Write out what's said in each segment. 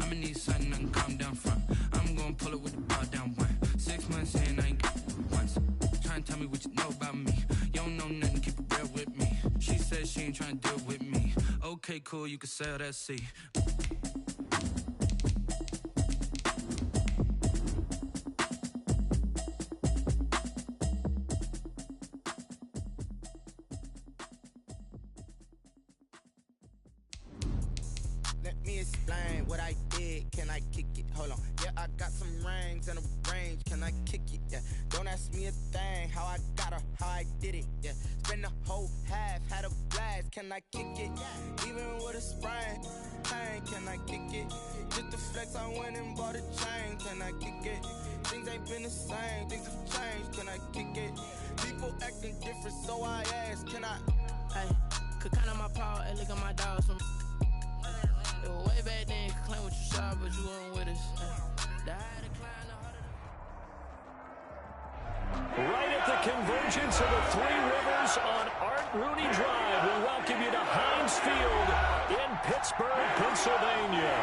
I'ma need something I can calm down from. I'm gonna pull it with the bar down one. 6 months in, I ain't got once. Trying to tell me what you know about me. You don't know nothing, keep it real with me. She said she ain't trying to deal with me. Okay, cool, you can sell that seat. Let me explain what I did. Can I kick it? Hold on. Yeah, I got some rings and a range. Can I kick it? Yeah. Don't ask me a thing. How I got her, how I did it. Yeah. Spend the whole half, had a blast. Can I kick it? Even with a sprain. Pain, can I kick it? Just the flex, I went and bought a chain. Can I kick it? Things ain't been the same. Things have changed. Can I kick it? People acting different, so I ask. Can I? Hey, could count on my power and look at my dogs from. It was way back then, you could claim what you saw, but you weren't with us. The higher the climb, the harder. Right at the convergence of the Three Rivers on Art Rooney Drive, we welcome you to Heinz Field in Pittsburgh, Pennsylvania.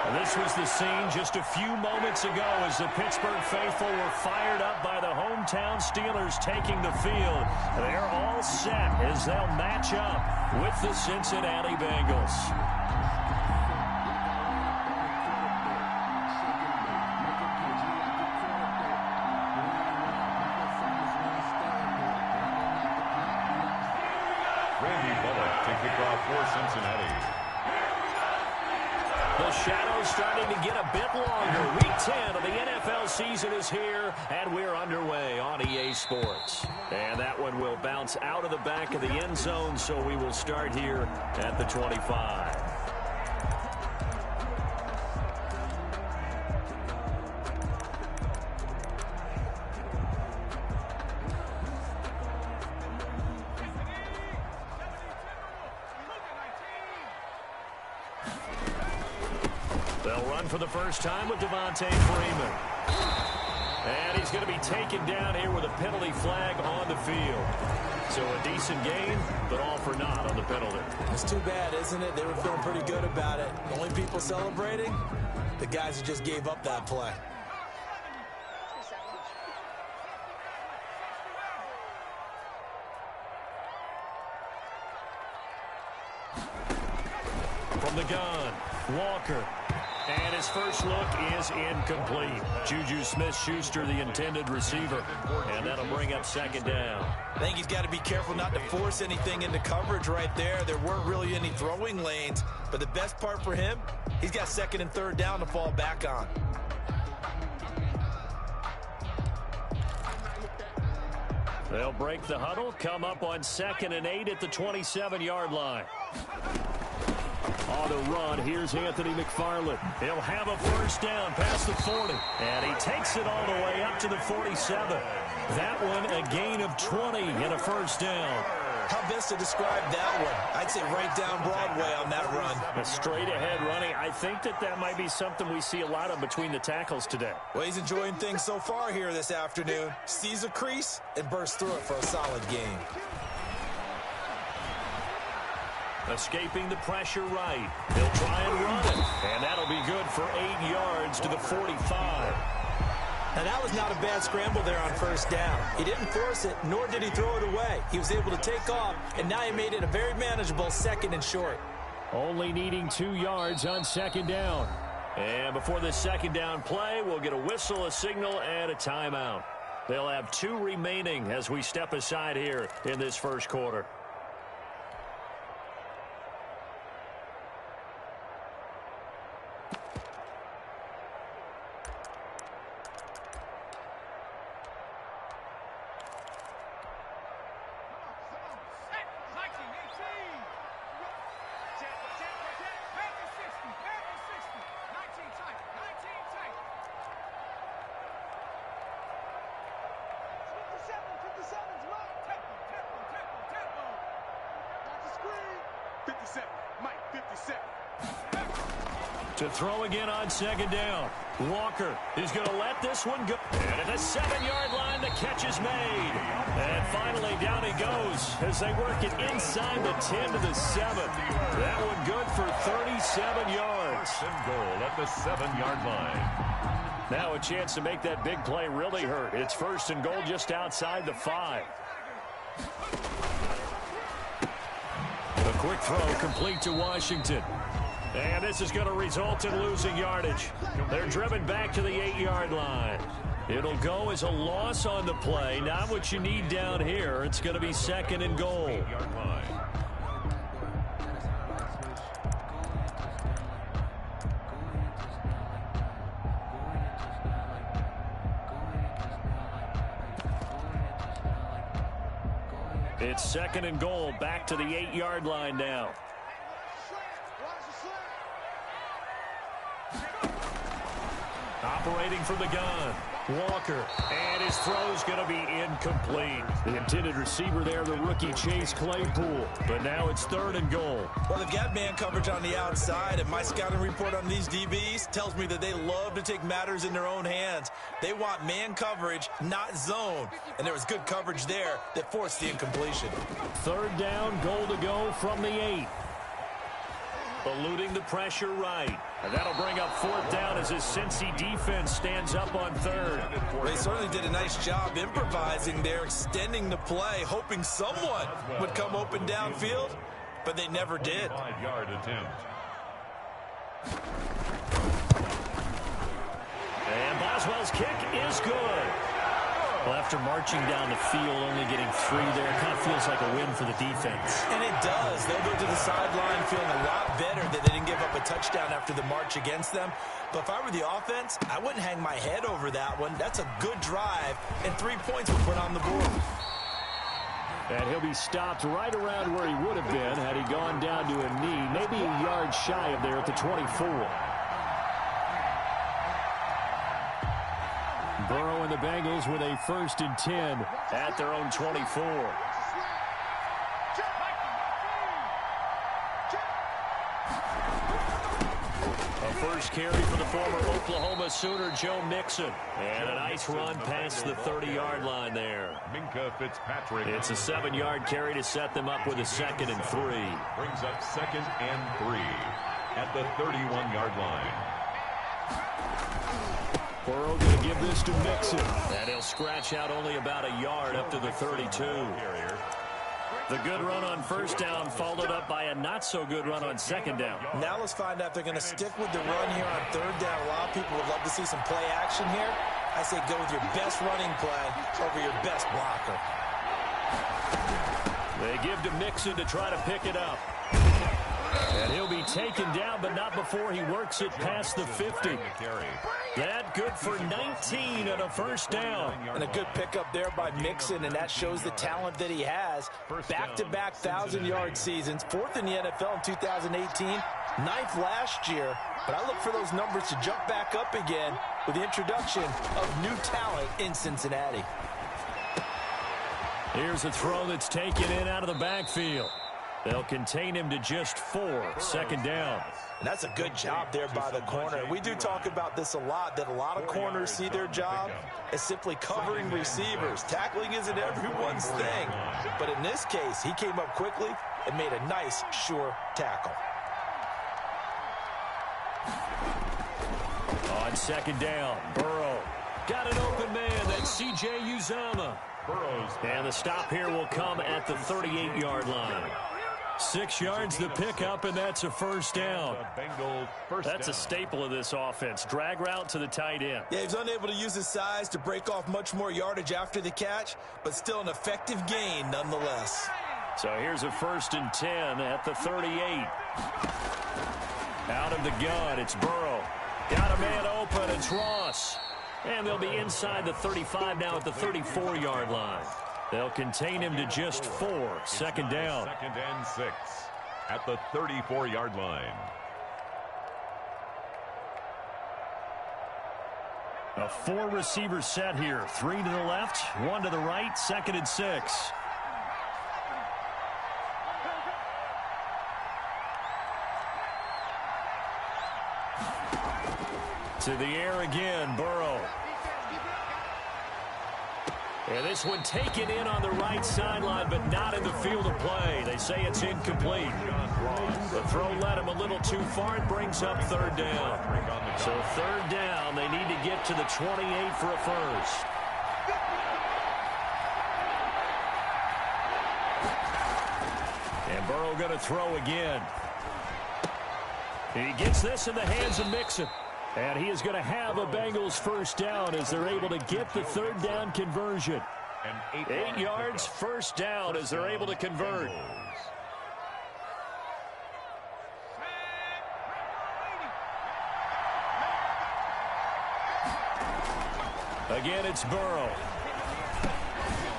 And this was the scene just a few moments ago as the Pittsburgh faithful were fired up by the hometown Steelers taking the field. They're all set as they'll match up with the Cincinnati Bengals. For Cincinnati. The shadow's starting to get a bit longer. Week 10 of the NFL season is here, and we're underway on EA Sports. And that one will bounce out of the back of the end zone, so we will start here at the 25. They'll run for the first time with Devontae Freeman. And he's going to be taken down here with a penalty flag on the field. So a decent gain, but all for naught on the penalty. That's too bad, isn't it? They were feeling pretty good about it. The only people celebrating, the guys who just gave up that play. From the gun, Walker. And his first look is incomplete. Juju Smith-Schuster, the intended receiver. And that'll bring up second down. I think he's got to be careful not to force anything into coverage right there. There weren't really any throwing lanes. But the best part for him, he's got second and third down to fall back on. They'll break the huddle, come up on 2nd and 8 at the 27-yard line. On the run, here's Anthony McFarland. He'll have a first down past the 40. And he takes it all the way up to the 47. That one a gain of 20 and a first down. How best to describe that one? I'd say right down Broadway on that run. A straight ahead running. I think that might be something we see a lot of between the tackles today. Well, he's enjoying things so far here this afternoon. Sees a crease and bursts through it for a solid game. Escaping the pressure right. He'll try and run it. And that'll be good for 8 yards to the 45. And that was not a bad scramble there on first down. He didn't force it, nor did he throw it away. He was able to take off, and now he made it a very manageable 2nd and short. Only needing 2 yards on second down. And before this second down play, we'll get a whistle, a signal, and a timeout. They'll have 2 remaining as we step aside here in this first quarter. To throw again on second down. Walker is going to let this one go. And at the 7-yard line, the catch is made. And finally, down he goes as they work it inside the 10 to the 7. That one good for 37 yards. First and goal at the 7-yard line. Now a chance to make that big play really hurt. It's first and goal just outside the 5. A quick throw complete to Washington. And this is going to result in losing yardage. They're driven back to the 8-yard line. It'll go as a loss on the play. Not what you need down here. It's going to be second and goal. 8-yard line. It's second and goal, back to the 8-yard line now. Operating from the gun, Walker, and his throw's going to be incomplete. The intended receiver there, the rookie Chase Claypool, but now it's third and goal. Well, they've got man coverage on the outside, and my scouting report on these DBs tells me that they love to take matters in their own hands. They want man coverage, not zone, and there was good coverage there that forced the incompletion. Third down, goal to go from the 8. Eluding the pressure right. And that'll bring up fourth down as his Cincy defense stands up on third. They certainly did a nice job improvising there, extending the play, hoping someone would come open downfield, but they never did. 5-yard attempt. And Boswell's kick is good. Well, after marching down the field, only getting 3 there, it kind of feels like a win for the defense. And it does. They'll go to the sideline feeling a lot better that they didn't give up a touchdown after the march against them. But if I were the offense, I wouldn't hang my head over that one. That's a good drive, and 3 points were put on the board. And he'll be stopped right around where he would have been had he gone down to a knee, maybe a yard shy of there at the 24. Burrow and the Bengals with a first and 10 at their own 24. A first carry for the former Oklahoma Sooner, Joe Mixon. And a nice run past the 30-yard line there. Minkah Fitzpatrick. It's a 7-yard carry to set them up with a second and 3. Brings up second and 3 at the 31-yard line. Burrow going to give this to Mixon. And he'll scratch out only about a yard up to the 32. The good run on first down followed up by a not-so-good run on second down. Now let's find out if they're going to stick with the run here on third down. A lot of people would love to see some play action here. I say go with your best running play over your best blocker. They give to Mixon to try to pick it up. And he'll be taken down, but not before he works it past the 50. That good for 19 and a first down. And a good pickup there by Mixon, and that shows the talent that he has. Back-to-back 1,000-yard seasons, 4th in the NFL in 2018, 9th last year. But I look for those numbers to jump back up again with the introduction of new talent in Cincinnati. Here's a throw that's taken in out of the backfield. They'll contain him to just 4, second down. And that's a good job there by the corner. We do talk about this a lot, that a lot of corners see their job as simply covering receivers. Tackling isn't everyone's thing. But in this case, he came up quickly and made a nice, sure tackle. On second down, Burrow got an open man. That's C.J. Uzomah. And the stop here will come at the 38-yard line. 6 yards the pickup, and that's a first down. That's a staple of this offense. Drag route to the tight end. Yeah, he's unable to use his size to break off much more yardage after the catch, but still an effective gain nonetheless. So here's a first and 10 at the 38. Out of the gun, it's Burrow. Got a man open, it's Ross. And they'll be inside the 35 now at the 34-yard line. They'll contain him to just 4, second down. Second and 6 at the 34-yard line. A 4-receiver set here. 3 to the left, 1 to the right, second and 6. To the air again, Burrow. And this one taken in on the right sideline, but not in the field of play. They say it's incomplete. The throw led him a little too far. It brings up third down. So third down, they need to get to the 28 for a first. And Burrow going to throw again. He gets this in the hands of Mixon. And he is going to have a Bengals first down as they're able to get the third down conversion. 8 yards, first down as they're able to convert. Again, it's Burrow.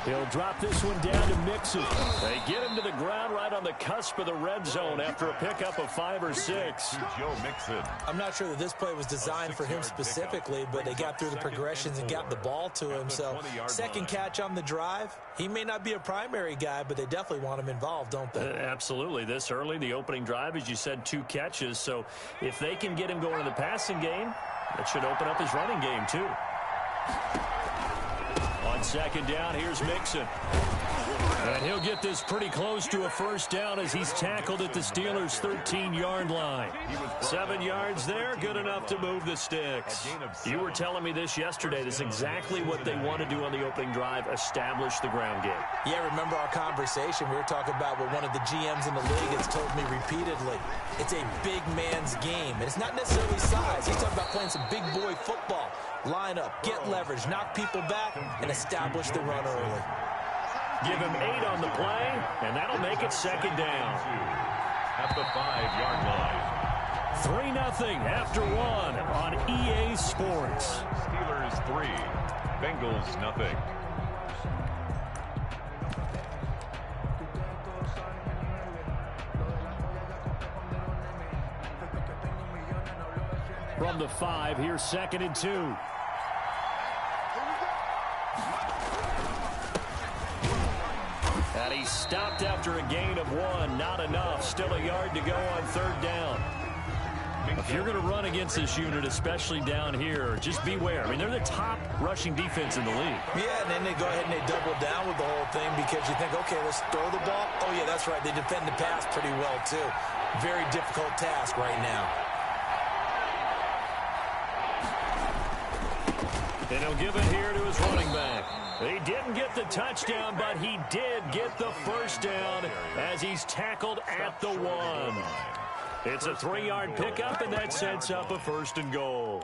He'll drop this one down to Mixon. They get him to the ground right on the cusp of the red zone after a pickup of 5 or 6. Joe Mixon. I'm not sure that this play was designed for him specifically, but they got through the progressions and got the ball to him. So second catch on the drive. He may not be a primary guy, but they definitely want him involved, don't they? Absolutely. This early, the opening drive, as you said, 2 catches. So if they can get him going in the passing game, that should open up his running game too. On second down, here's Mixon. And he'll get this pretty close to a first down as he's tackled at the Steelers' 13-yard line. 7 yards there, good enough to move the sticks. You were telling me this yesterday. This is exactly what they want to do on the opening drive, establish the ground game. Yeah, remember our conversation? We were talking about what one of the GMs in the league has told me repeatedly. It's a big man's game. And it's not necessarily size. He's talking about playing some big boy football. Line up, get leverage, knock people back, and establish the run early. Give him 8 on the play, and that'll make it second down. At the 5-yard line. 3-0 after 1 on EA Sports. Steelers 3, Bengals nothing. From the 5, here's 2nd and 2. And he stopped after a gain of 1. Not enough. Still a yard to go on third down. If you're going to run against this unit, especially down here, just beware. I mean, they're the top rushing defense in the league. Yeah, and then they go ahead and they double down with the whole thing because you think, okay, let's throw the ball. Oh, yeah, that's right. They defend the pass pretty well, too. Very difficult task right now. And he'll give it here to his running back. He didn't get the touchdown, but he did get the first down as he's tackled at the 1. It's a 3-yard pickup, and that sets up a 1st and goal.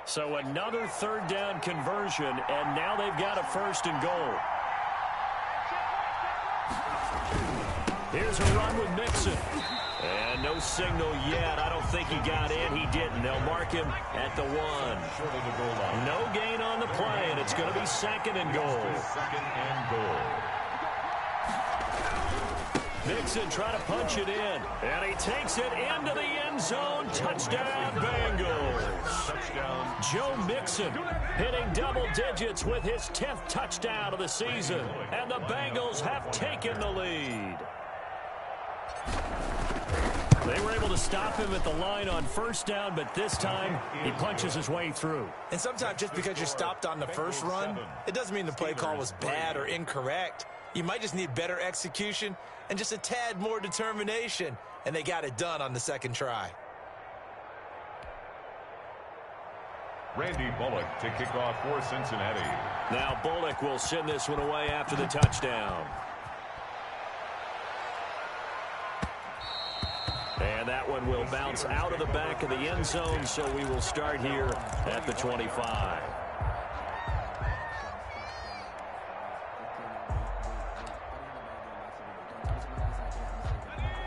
So another third down conversion, and now they've got a 1st and goal. Here's a run with Mixon. And no signal yet. I don't think he got in. He didn't. They'll mark him at the 1. No gain on the play, and it's going to be 2nd and goal. 2nd and goal. Mixon trying to punch it in. And he takes it into the end zone. Touchdown, Bengals. Touchdown. Joe Mixon hitting double digits with his 10th touchdown of the season. And the Bengals have taken the lead. They were able to stop him at the line on first down, but this time he punches his way through. And sometimes just because you're stopped on the first run, it doesn't mean the play call was bad or incorrect. You might just need better execution and just a tad more determination, and they got it done on the second try. Randy Bullock to kick off for Cincinnati. Now Bullock will send this one away after the touchdown. And that one will bounce out of the back of the end zone, so we will start here at the 25.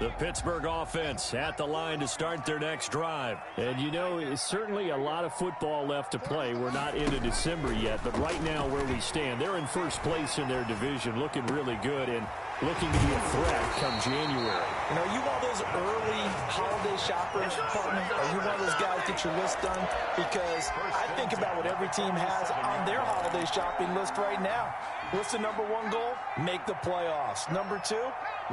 The Pittsburgh offense at the line to start their next drive. And, you know, it's certainly a lot of football left to play. We're not into December yet, but right now where we stand, they're in first place in their division, looking really good. And looking to be a threat come January. You know, are you one of those early holiday shoppers, partner? Are you one of those guys get your list done? Because I think about what every team has on their holiday shopping list right now. What's the number one goal? Make the playoffs. Number 2,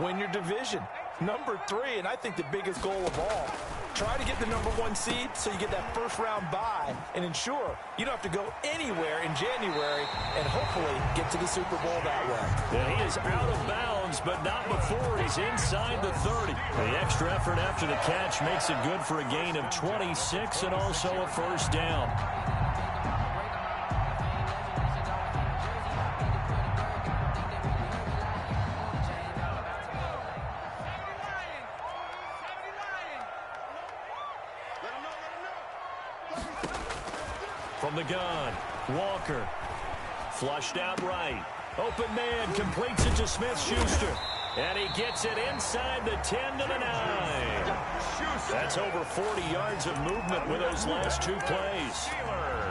win your division. Number 3, and I think the biggest goal of all, try to get the number 1 seed so you get that first-round bye and ensure you don't have to go anywhere in January and hopefully get to the Super Bowl that way. And he is out of bounds, but not before he's inside the 30. The extra effort after the catch makes it good for a gain of 26 and also a first down. From the gun, Walker, flushed out right. Open man, completes it to Smith-Schuster. And he gets it inside the 10 to the 9. That's over 40 yards of movement with those last 2 plays.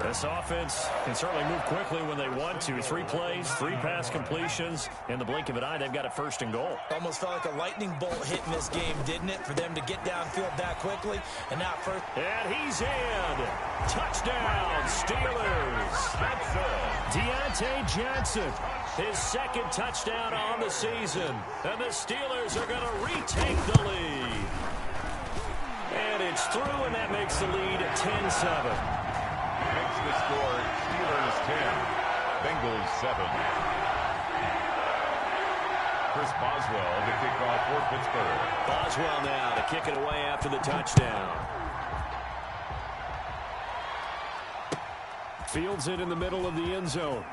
This offense can certainly move quickly when they want to. 3 plays, 3 pass completions. In the blink of an eye, they've got a first and goal. Almost felt like a lightning bolt hit in this game, didn't it? For them to get downfield that quickly. And now first. And he's in. Touchdown, Steelers. Deontay Johnson, his 2nd touchdown on the season. And the Steelers are going to retake the lead. And it's through, and that makes the lead 10-7. Makes the score Steelers 10, Bengals 7. Chris Boswell to kick off for Pittsburgh. Boswell now to kick it away after the touchdown. Fields it in the middle of the end zone.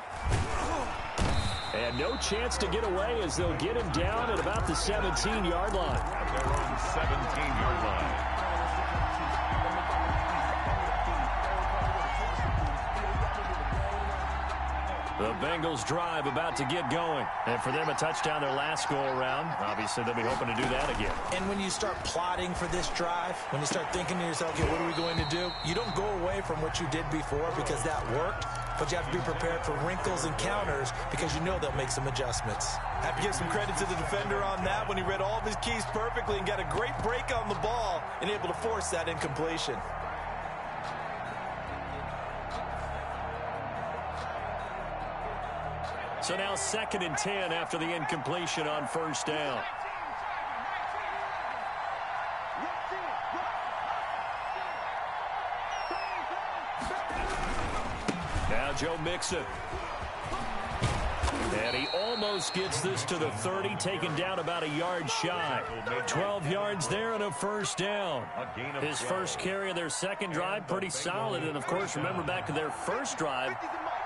And no chance to get away as they'll get him down at about the 17-yard line. At their own 17-yard line. The Bengals drive about to get going. And for them, a touchdown their last go-around. Obviously, they'll be hoping to do that again. And when you start plotting for this drive, when you start thinking to yourself, okay, what are we going to do? You don't go away from what you did before because that worked, but you have to be prepared for wrinkles and counters because you know they'll make some adjustments. Have to give some credit to the defender on that when he read all of his keys perfectly and got a great break on the ball and able to force that incompletion. So now 2nd and 10 after the incompletion on first down. Now Joe Mixon. And he almost gets this to the 30, taken down about a yard shy. 12 yards there and a first down. His first carry of their 2nd drive, pretty solid. And, of course, remember back to their first drive,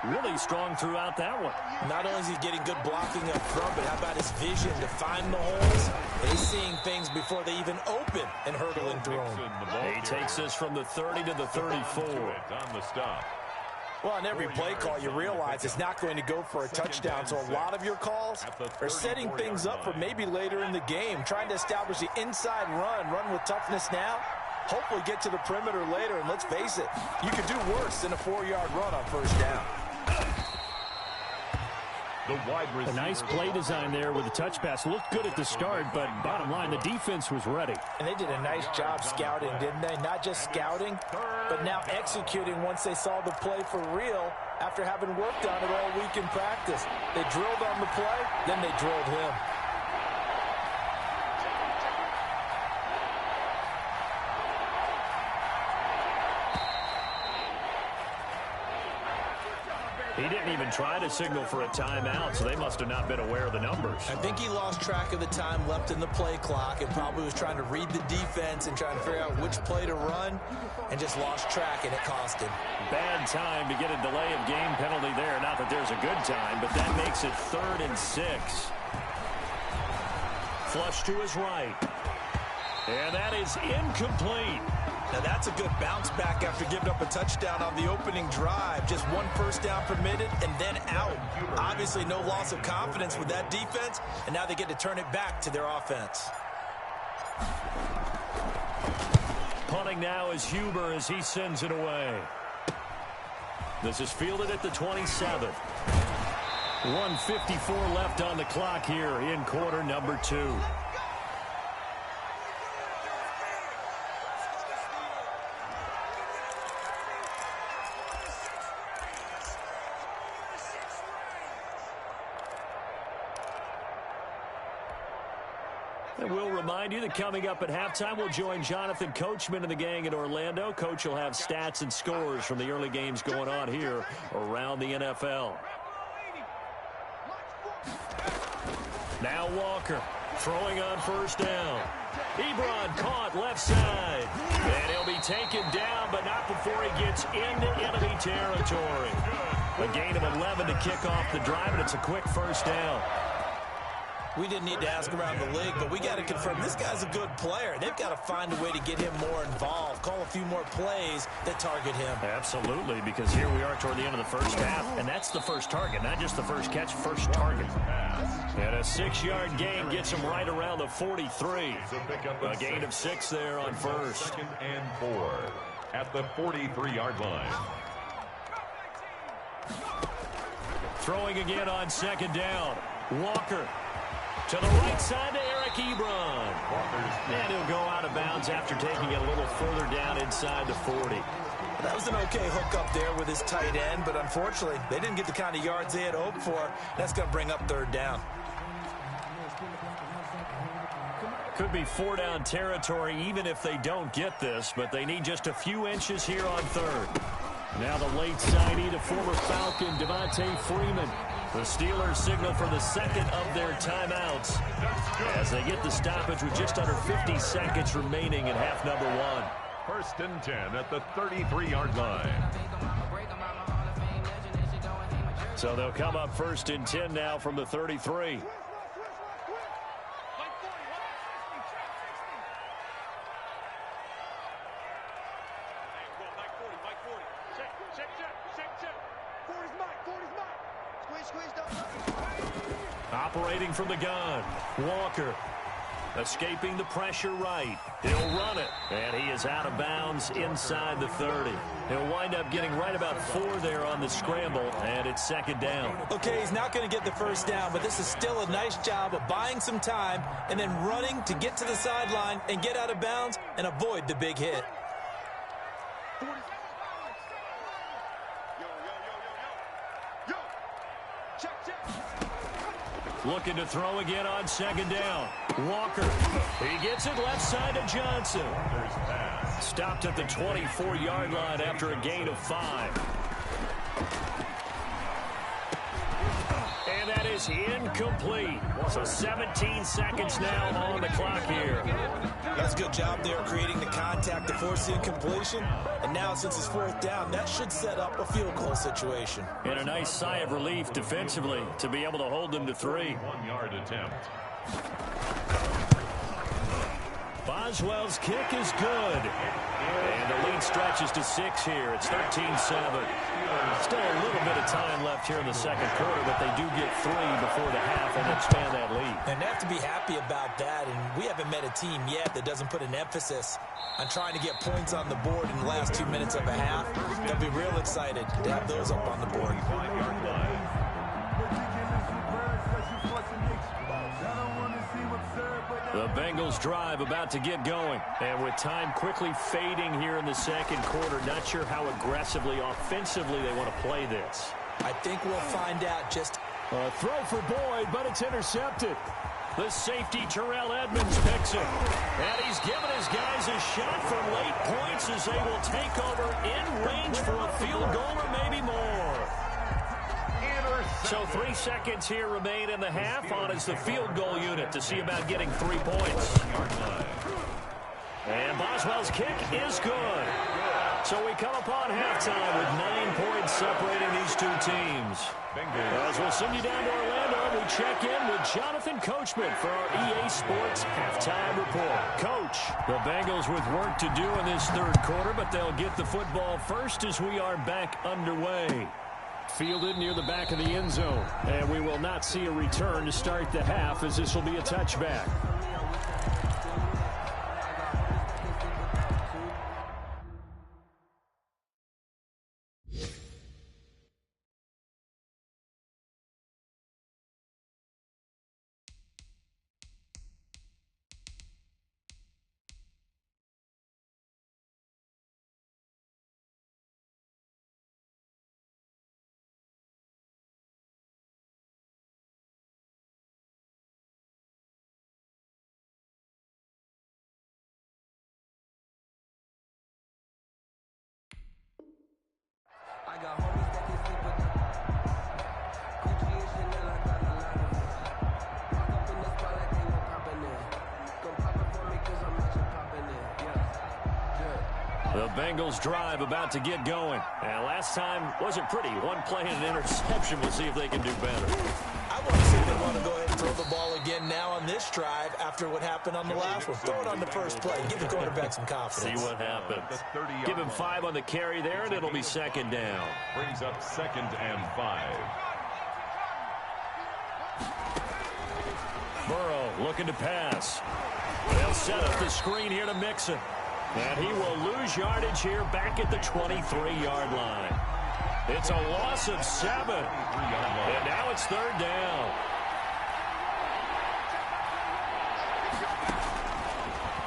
really strong throughout that one. Not only is he getting good blocking up front, but how about his vision to find the holes? And he's seeing things before they even open and hurdling through them. He takes this from the 30 to the 34. On the stop. Well, on every play call, you realize it's not going to go for a touchdown. So a lot of your calls are setting things up for maybe later in the game, trying to establish the inside run with toughness now. Hopefully get to the perimeter later, and let's face it, you could do worse than a 4-yard run on first down. A nice play design there with the touch pass. Looked good at the start, but bottom line, the defense was ready. And they did a nice job scouting, didn't they? Not just scouting, but now executing once they saw the play for real after having worked on it all week in practice. They drilled on the play, then they drilled him. He didn't even try to signal for a timeout, so they must have not been aware of the numbers. I think he lost track of the time left in the play clock and probably was trying to read the defense and trying to figure out which play to run and just lost track, and it cost him. Bad time to get a delay of game penalty there. Not that there's a good time, but that makes it 3rd and 6. Flush to his right. And that is incomplete. Now that's a good bounce back after giving up a touchdown on the opening drive. Just 1 first down permitted and then out. Obviously no loss of confidence with that defense, and now they get to turn it back to their offense. Punting now is Huber as he sends it away. This is fielded at the 27. 1:54 left on the clock here in quarter number 2. And we'll remind you that coming up at halftime, we'll join Jonathan Coachman and the gang in Orlando. Coach will have stats and scores from the early games going on here around the NFL. Now Walker throwing on first down. Ebron caught left side. And he'll be taken down, but not before he gets into enemy territory. A gain of 11 to kick off the drive, and it's a quick first down. We didn't need to ask around the league, but we got to confirm this guy's a good player. They've got to find a way to get him more involved, call a few more plays that target him. Absolutely, because here we are toward the end of the first half, and that's the first target, not just the first catch, first target. And a 6-yard gain gets him right around the 43. A gain of 6 there on first. 2nd and 4 at the 43-yard line. Throwing again on second down. Walker. To the right side to Eric Ebron. And he'll go out of bounds after taking it a little further down inside the 40. That was an okay hook up there with his tight end, but unfortunately, they didn't get the kind of yards they had hoped for. That's going to bring up third down. Could be 4-down territory even if they don't get this, but they need just a few inches here on third. Now the late signee to former Falcon Devontae Freeman. The Steelers signal for the second of their timeouts as they get the stoppage with just under 50 seconds remaining in half number 1. 1st and 10 at the 33-yard line. So they'll come up 1st and 10 now from the 33. Operating from the gun, Walker escaping the pressure right. He'll run it, and he is out of bounds inside the 30. He'll wind up getting right about 4 there on the scramble, and it's 2nd down. Okay, he's not going to get the first down, but this is still a nice job of buying some time and then running to get to the sideline and get out of bounds and avoid the big hit. Looking to throw again on 2nd down. Walker, he gets it left side to Johnson. Stopped at the 24-yard line after a gain of 5. And that is incomplete. So 17 seconds now on the clock here. That's a good job there creating the contact to force the incompletion. And now since it's 4th down, that should set up a field goal situation. And a nice sigh of relief defensively to be able to hold them to 3. 1-yard attempt. Boswell's kick is good. And the lead stretches to 6 here. It's 13-7. Still a little bit of time left here in the 2nd quarter, but they do get 3 before the half and expand that lead. And they have to be happy about that, and we haven't met a team yet that doesn't put an emphasis on trying to get points on the board in the last 2 minutes of a half. They'll be real excited to have those up on the board. 5-yard line. The Bengals drive about to get going. And with time quickly fading here in the 2nd quarter, not sure how aggressively, offensively they want to play this. I think we'll find out just... A throw for Boyd, but it's intercepted. The safety, Terrell Edmonds, picks it. And he's given his guys a shot for late points as they will take over in range for a field goal or maybe more. So 3 seconds here remain in the half on as the field goal unit to see about getting 3 points. And Boswell's kick is good. So we come upon halftime with 9 points separating these 2 teams. As we'll send you down to Orlando, we check in with Jonathan Coachman for our EA Sports Halftime Report. Coach, the Bengals with work to do in this 3rd quarter, but they'll get the football first as we are back underway. Fielded near the back of the end zone, and we will not see a return to start the half as this will be a touchback. The Bengals drive about to get going. And last time wasn't pretty. One play and an interception. We'll see if they can do better. I want to see if they want to go ahead and throw the ball again now on this drive after what happened on the last one. Throw it on the first play. Give the quarterback some confidence. See what happens. Give him 5 on the carry there, and it'll be second down. Brings up 2nd and 5. Burrow looking to pass. They'll set up the screen here to Mixon. And he will lose yardage here back at the 23-yard line. It's a loss of 7. And now it's 3rd down.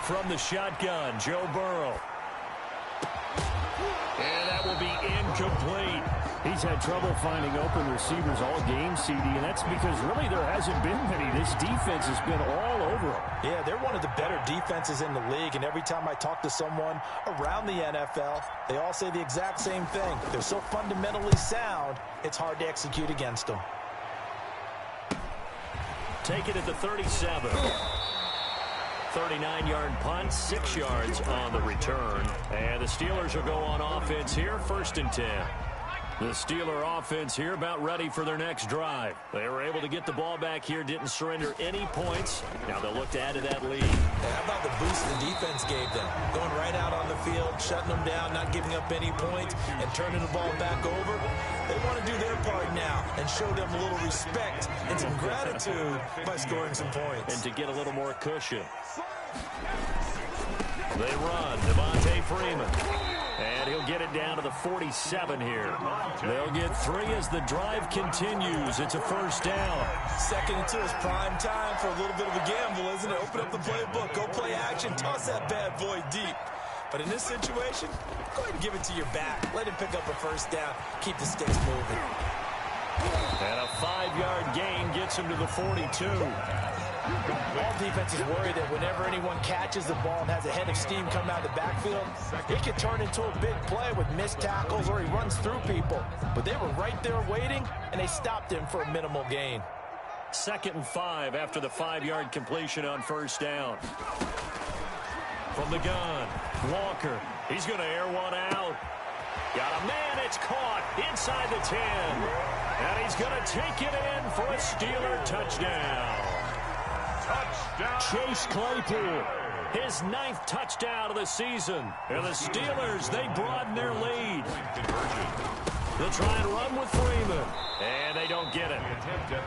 From the shotgun, Joe Burrow. And that will be incomplete. He's had trouble finding open receivers all game, CD, and that's because really there hasn't been many. This defense has been all over him. Yeah, they're one of the better defenses in the league, and every time I talk to someone around the NFL, they all say the exact same thing. They're so fundamentally sound, it's hard to execute against them. Take it at the 37. 39-yard punt, 6 yards on the return. And the Steelers will go on offense here, 1st and 10. The Steeler offense here about ready for their next drive. They were able to get the ball back here, didn't surrender any points. Now they'll look to add to that lead. How about the boost the defense gave them? Going right out on the field, shutting them down, not giving up any points, and turning the ball back over. They want to do their part now and show them a little respect and some gratitude by scoring some points. And to get a little more cushion. They run, Devontae Freeman. And he'll get it down to the 47 here. They'll get 3 as the drive continues. It's a 1st down. 2nd and 2 is prime time for a little bit of a gamble, isn't it? Open up the playbook, go play action, toss that bad boy deep. But in this situation, go ahead and give it to your back. Let him pick up a 1st down. Keep the sticks moving. And a 5-yard gain gets him to the 42. All defenses worry that whenever anyone catches the ball and has a head of steam come out of the backfield, it can turn into a big play with missed tackles or he runs through people. But they were right there waiting, and they stopped him for a minimal gain. 2nd and 5 after the 5-yard completion on 1st down. From the gun, Walker. He's going to air one out. Got a man, it's caught inside the 10. And he's going to take it in for a Steeler touchdown. Chase Claypool, his 9th touchdown of the season. And the Steelers, they broaden their lead. They'll try and run with Freeman. And they don't get it.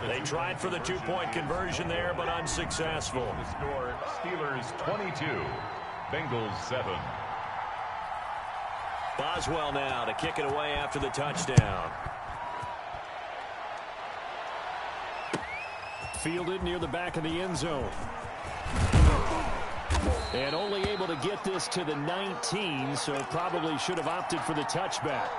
They tried for the 2-point conversion there, but unsuccessful. The score, Steelers 22, Bengals 7. Boswell now to kick it away after the touchdown. Fielded near the back of the end zone. And only able to get this to the 19, so probably should have opted for the touchback.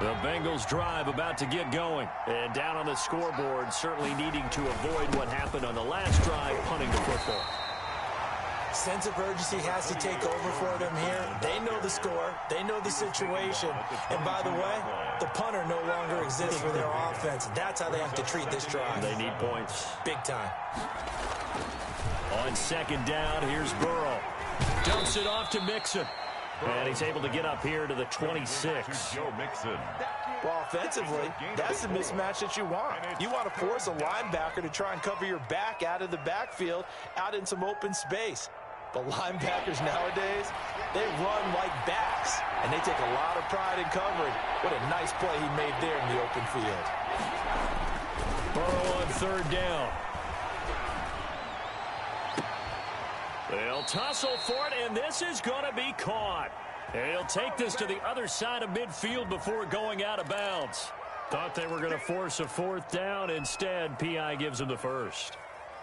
The Bengals drive about to get going. And down on the scoreboard, certainly needing to avoid what happened on the last drive, punting the football. Sense of urgency has to take over for them here. They know the score. They know the situation. And by the way, the punter no longer exists for their offense. That's how they have to treat this drive. They need points. Big time. On 2nd down, here's Burrow. Dumps it off to Mixon. And he's able to get up here to the 26. Joe Mixon. Well, offensively, that's the mismatch that you want. You want to force a linebacker to try and cover your back out of the backfield, out in some open space. But linebackers nowadays, they run like backs, and they take a lot of pride in covering. What a nice play he made there in the open field. Burrow on 3rd down. They'll tussle for it, and this is going to be caught. And he'll take this to the other side of midfield before going out of bounds. Thought they were going to force a 4th down. Instead, P.I. gives them the 1st.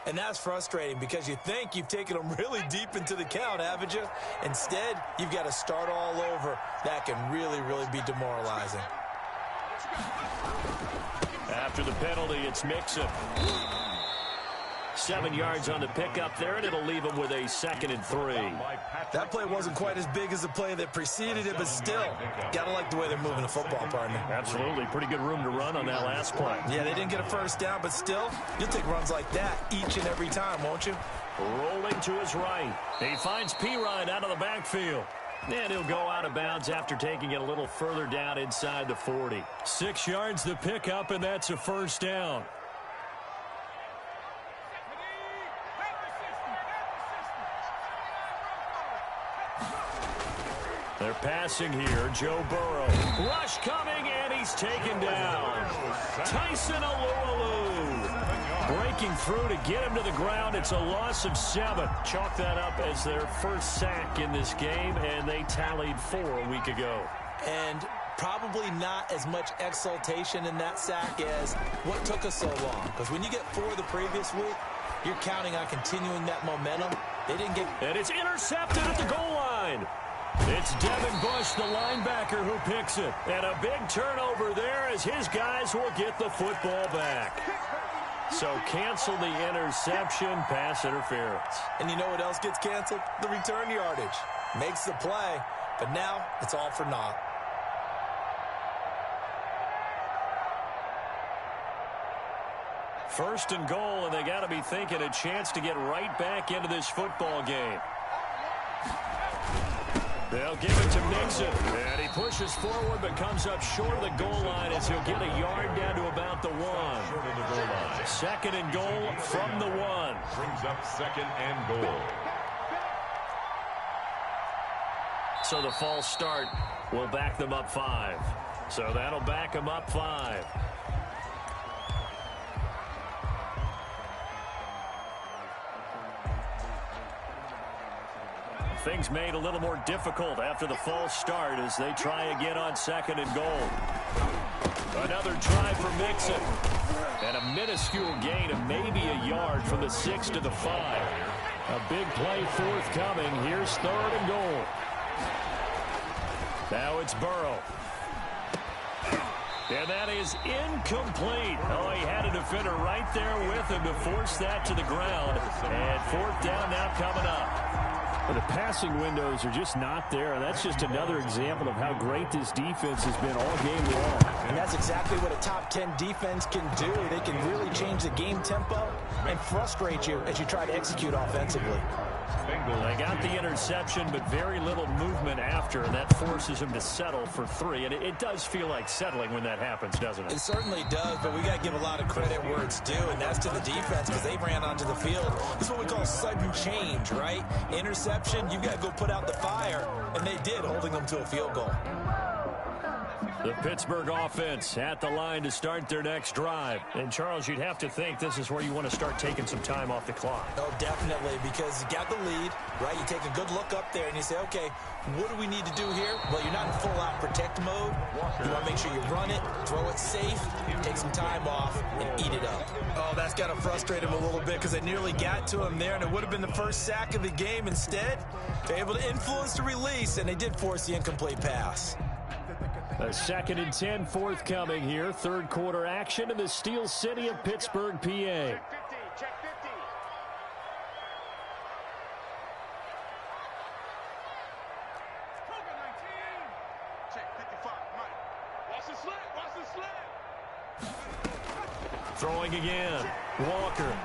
And that's frustrating because you think you've taken them really deep into the count, haven't you? Instead, you've got to start all over. That can really, really be demoralizing. After the penalty, it's Mixon. 7 yards on the pickup there, and it'll leave him with a 2nd and 3. That play wasn't quite as big as the play that preceded it, but still, got to like the way they're moving the football, partner. Absolutely. Pretty good room to run on that last play. Yeah, they didn't get a first down, but still, you'll take runs like that each and every time, won't you? Rolling to his right. He finds Pirine out of the backfield. And he'll go out of bounds after taking it a little further down inside the 40. 6 yards the pickup, and that's a first down. They're passing here. Joe Burrow. Rush coming, and he's taken down. Tyson Alualu. Breaking through to get him to the ground. It's a loss of 7. Chalk that up as their first sack in this game, and they tallied 4 a week ago. And probably not as much exultation in that sack as what took us so long. Because when you get 4 the previous week, you're counting on continuing that momentum. They didn't get... And it's intercepted at the goal line. It's Devin Bush, the linebacker, who picks it. And a big turnover there as his guys will get the football back. So cancel the interception, pass interference. And you know what else gets canceled? The return yardage. Makes the play, but now it's all for naught. First and goal, and they got to be thinking a chance to get right back into this football game. They'll give it to Mixon, and he pushes forward but comes up short of the goal line as he'll get a yard down to about the 1. 2nd and goal from the 1. Brings up 2nd and goal. So the false start will back them up 5. So that'll back them up 5. Things made a little more difficult after the false start as they try again on 2nd and goal. Another try for Mixon. And a minuscule gain of maybe a yard from the 6 to the 5. A big play forthcoming. Here's 3rd and goal. Now it's Burrow. And that is incomplete. Oh, he had a defender right there with him to force that to the ground. And 4th down now coming up. Well, the passing windows are just not there. That's just another example of how great this defense has been all game long. And that's exactly what a top 10 defense can do. They can really change the game tempo and frustrate you as you try to execute offensively. They got the interception, but very little movement after, and that forces him to settle for 3. And it does feel like settling when that happens, doesn't it? It certainly does, but we got to give a lot of credit where it's due, and that's to the defense because they ran onto the field. This is what we call sudden change, right? Interception, you've got to go put out the fire, and they did, holding them to a field goal. The Pittsburgh offense at the line to start their next drive. And, Charles, you'd have to think this is where you want to start taking some time off the clock. Oh, definitely, because you got the lead, right? You take a good look up there and you say, okay, what do we need to do here? Well, you're not in full-out protect mode. You want to make sure you run it, throw it safe, take some time off, and eat it up. Oh, that's got to frustrate him a little bit because they nearly got to him there, and it would have been the first sack of the game. Instead, they're able to influence the release, and they did force the incomplete pass. A 2nd and 10 forthcoming here. 3rd quarter action in the Steel City of Pittsburgh, PA. Check 50. Check 55. Watch the slip. Throwing again. Walker.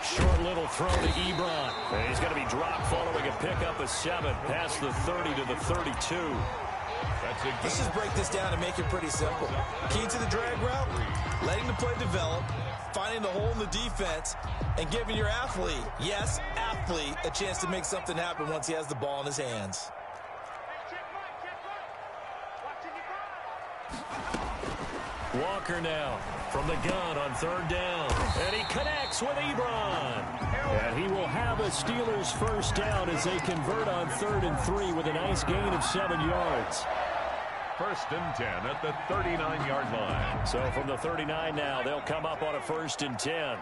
Short little throw to Ebron. And he's going to be dropped following a pickup of 7 past the 30 to the 32. Let's just break this down and make it pretty simple. Key to the drag route, letting the play develop, finding the hole in the defense, and giving your athlete, yes, athlete, a chance to make something happen once he has the ball in his hands. Walker now from the gun on 3rd down. And he connects with Ebron. And he will have a Steelers first down as they convert on 3rd and 3 with a nice gain of 7 yards. 1st and 10 at the 39-yard line. So from the 39 now, they'll come up on a 1st and 10.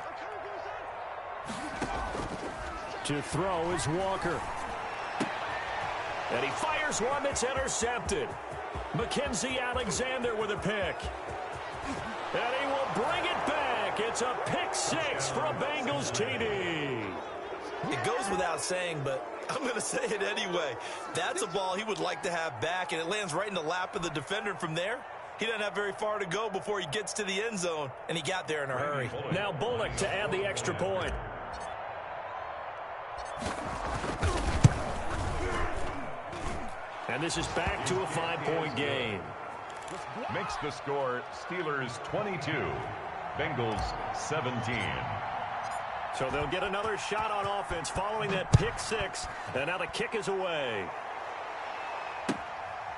To throw is Walker. And he fires one that's intercepted. Mackenzie Alexander with a pick. And he will bring it back. back. It's a pick six for a Bengals TD. It goes without saying, but I'm going to say it anyway. That's a ball he would like to have back, and it lands right in the lap of the defender from there. He doesn't have very far to go before he gets to the end zone, and he got there in a hurry. Now Bullock to add the extra point. And this is back to a 5-point game. Makes the score Steelers 22, Bengals 17. So they'll get another shot on offense following that pick six, and now the kick is away.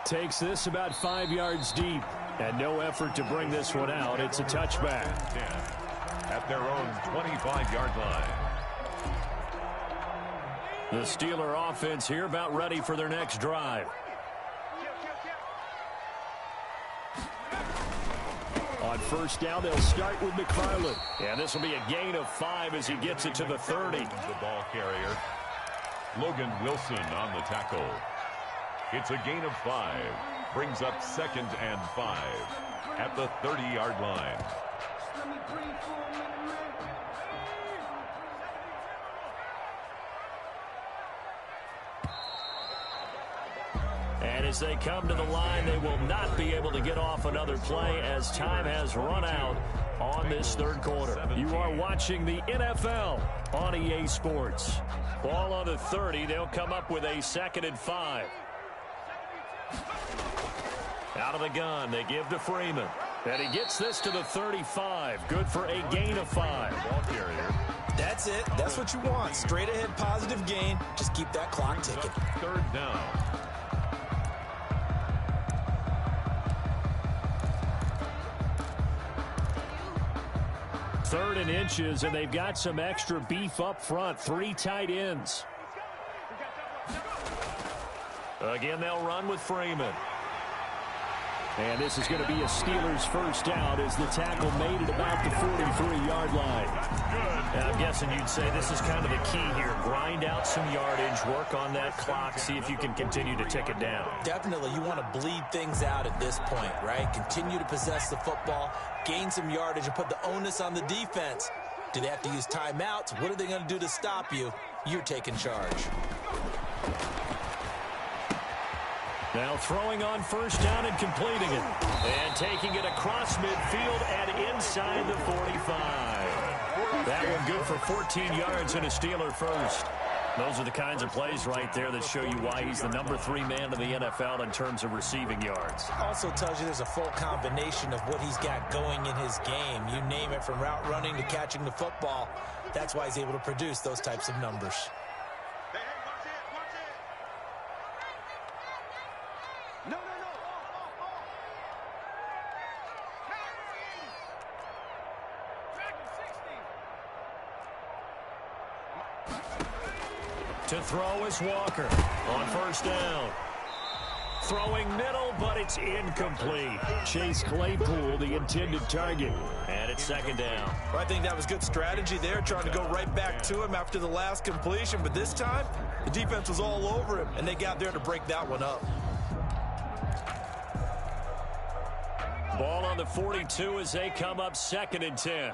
Takes this about 5 yards deep, and no effort to bring this one out. It's a touchback. At their own 25-yard line. The Steeler offense here about ready for their next drive. On first down, they'll start with McFarland. And this will be a gain of 5 as he gets it to the 30. The ball carrier, Logan Wilson on the tackle. It's a gain of 5. Brings up 2nd and 5 at the 30-yard line. And as they come to the line, they will not be able to get off another play as time has run out on this third quarter. You are watching the NFL on EA Sports. Ball on the 30. They'll come up with a 2nd and 5. Out of the gun, they give to Freeman. And he gets this to the 35. Good for a gain of 5. Ball carrier. That's it. That's what you want. Straight ahead positive gain. Just keep that clock ticking. 3rd down. Third and inches, and they've got some extra beef up front. 3 tight ends. Again, they'll run with Freeman. And this is going to be a Steelers first down as the tackle made it about the 43-yard line. And I'm guessing you'd say this is kind of the key here. Grind out some yardage, work on that clock, see if you can continue to tick it down. Definitely, you want to bleed things out at this point, right? Continue to possess the football, gain some yardage, and put the onus on the defense. Do they have to use timeouts? What are they going to do to stop you? You're taking charge. Now throwing on first down and completing it. And taking it across midfield and inside the 45. That one good for 14 yards and a Steeler first. Those are the kinds of plays right there that show you why he's the number 3 man in the NFL in terms of receiving yards. Also tells you there's a full combination of what he's got going in his game. You name it, from route running to catching the football. That's why he's able to produce those types of numbers. Hey, watch it, watch it. No. To throw is Walker on first down. Throwing middle, but it's incomplete. Chase Claypool, the intended target. And it's 2nd down. Well, I think that was good strategy there, trying to go right back to him after the last completion. But this time, the defense was all over him, and they got there to break that one up. Ball on the 42 as they come up 2nd and 10.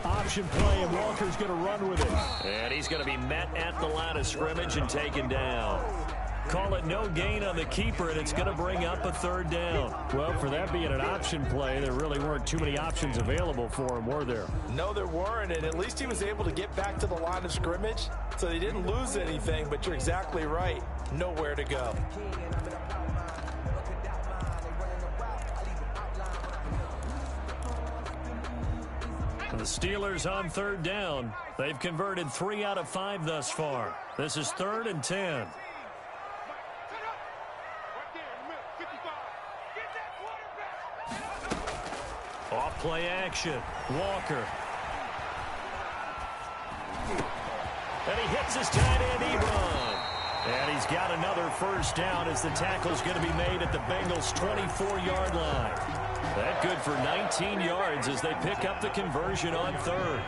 Option play, and Walker's going to run with it. And he's going to be met at the line of scrimmage and taken down. Call it no gain on the keeper, and it's going to bring up a 3rd down. Well, for that being an option play, there really weren't too many options available for him, were there? No, there weren't, and at least he was able to get back to the line of scrimmage, so they didn't lose anything, but you're exactly right. Nowhere to go. The Steelers on 3rd down. They've converted 3 out of 5 thus far. This is 3rd and 10. Off play action. Walker. And he hits his tight end Ebron. And he's got another first down as the tackle's going to be made at the Bengals' 24-yard line. That good for 19 yards as they pick up the conversion on 3rd.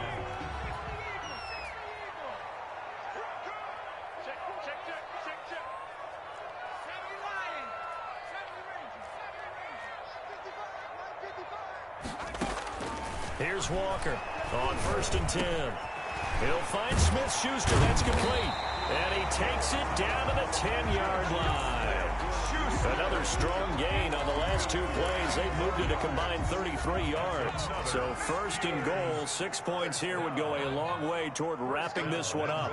Here's Walker on 1st and 10. He'll find Smith-Schuster. That's complete. And he takes it down to the 10-yard line. Another strong gain on the last 2 plays. They've moved it a combined 33 yards. So 1st and goal, 6 points here would go a long way toward wrapping this one up.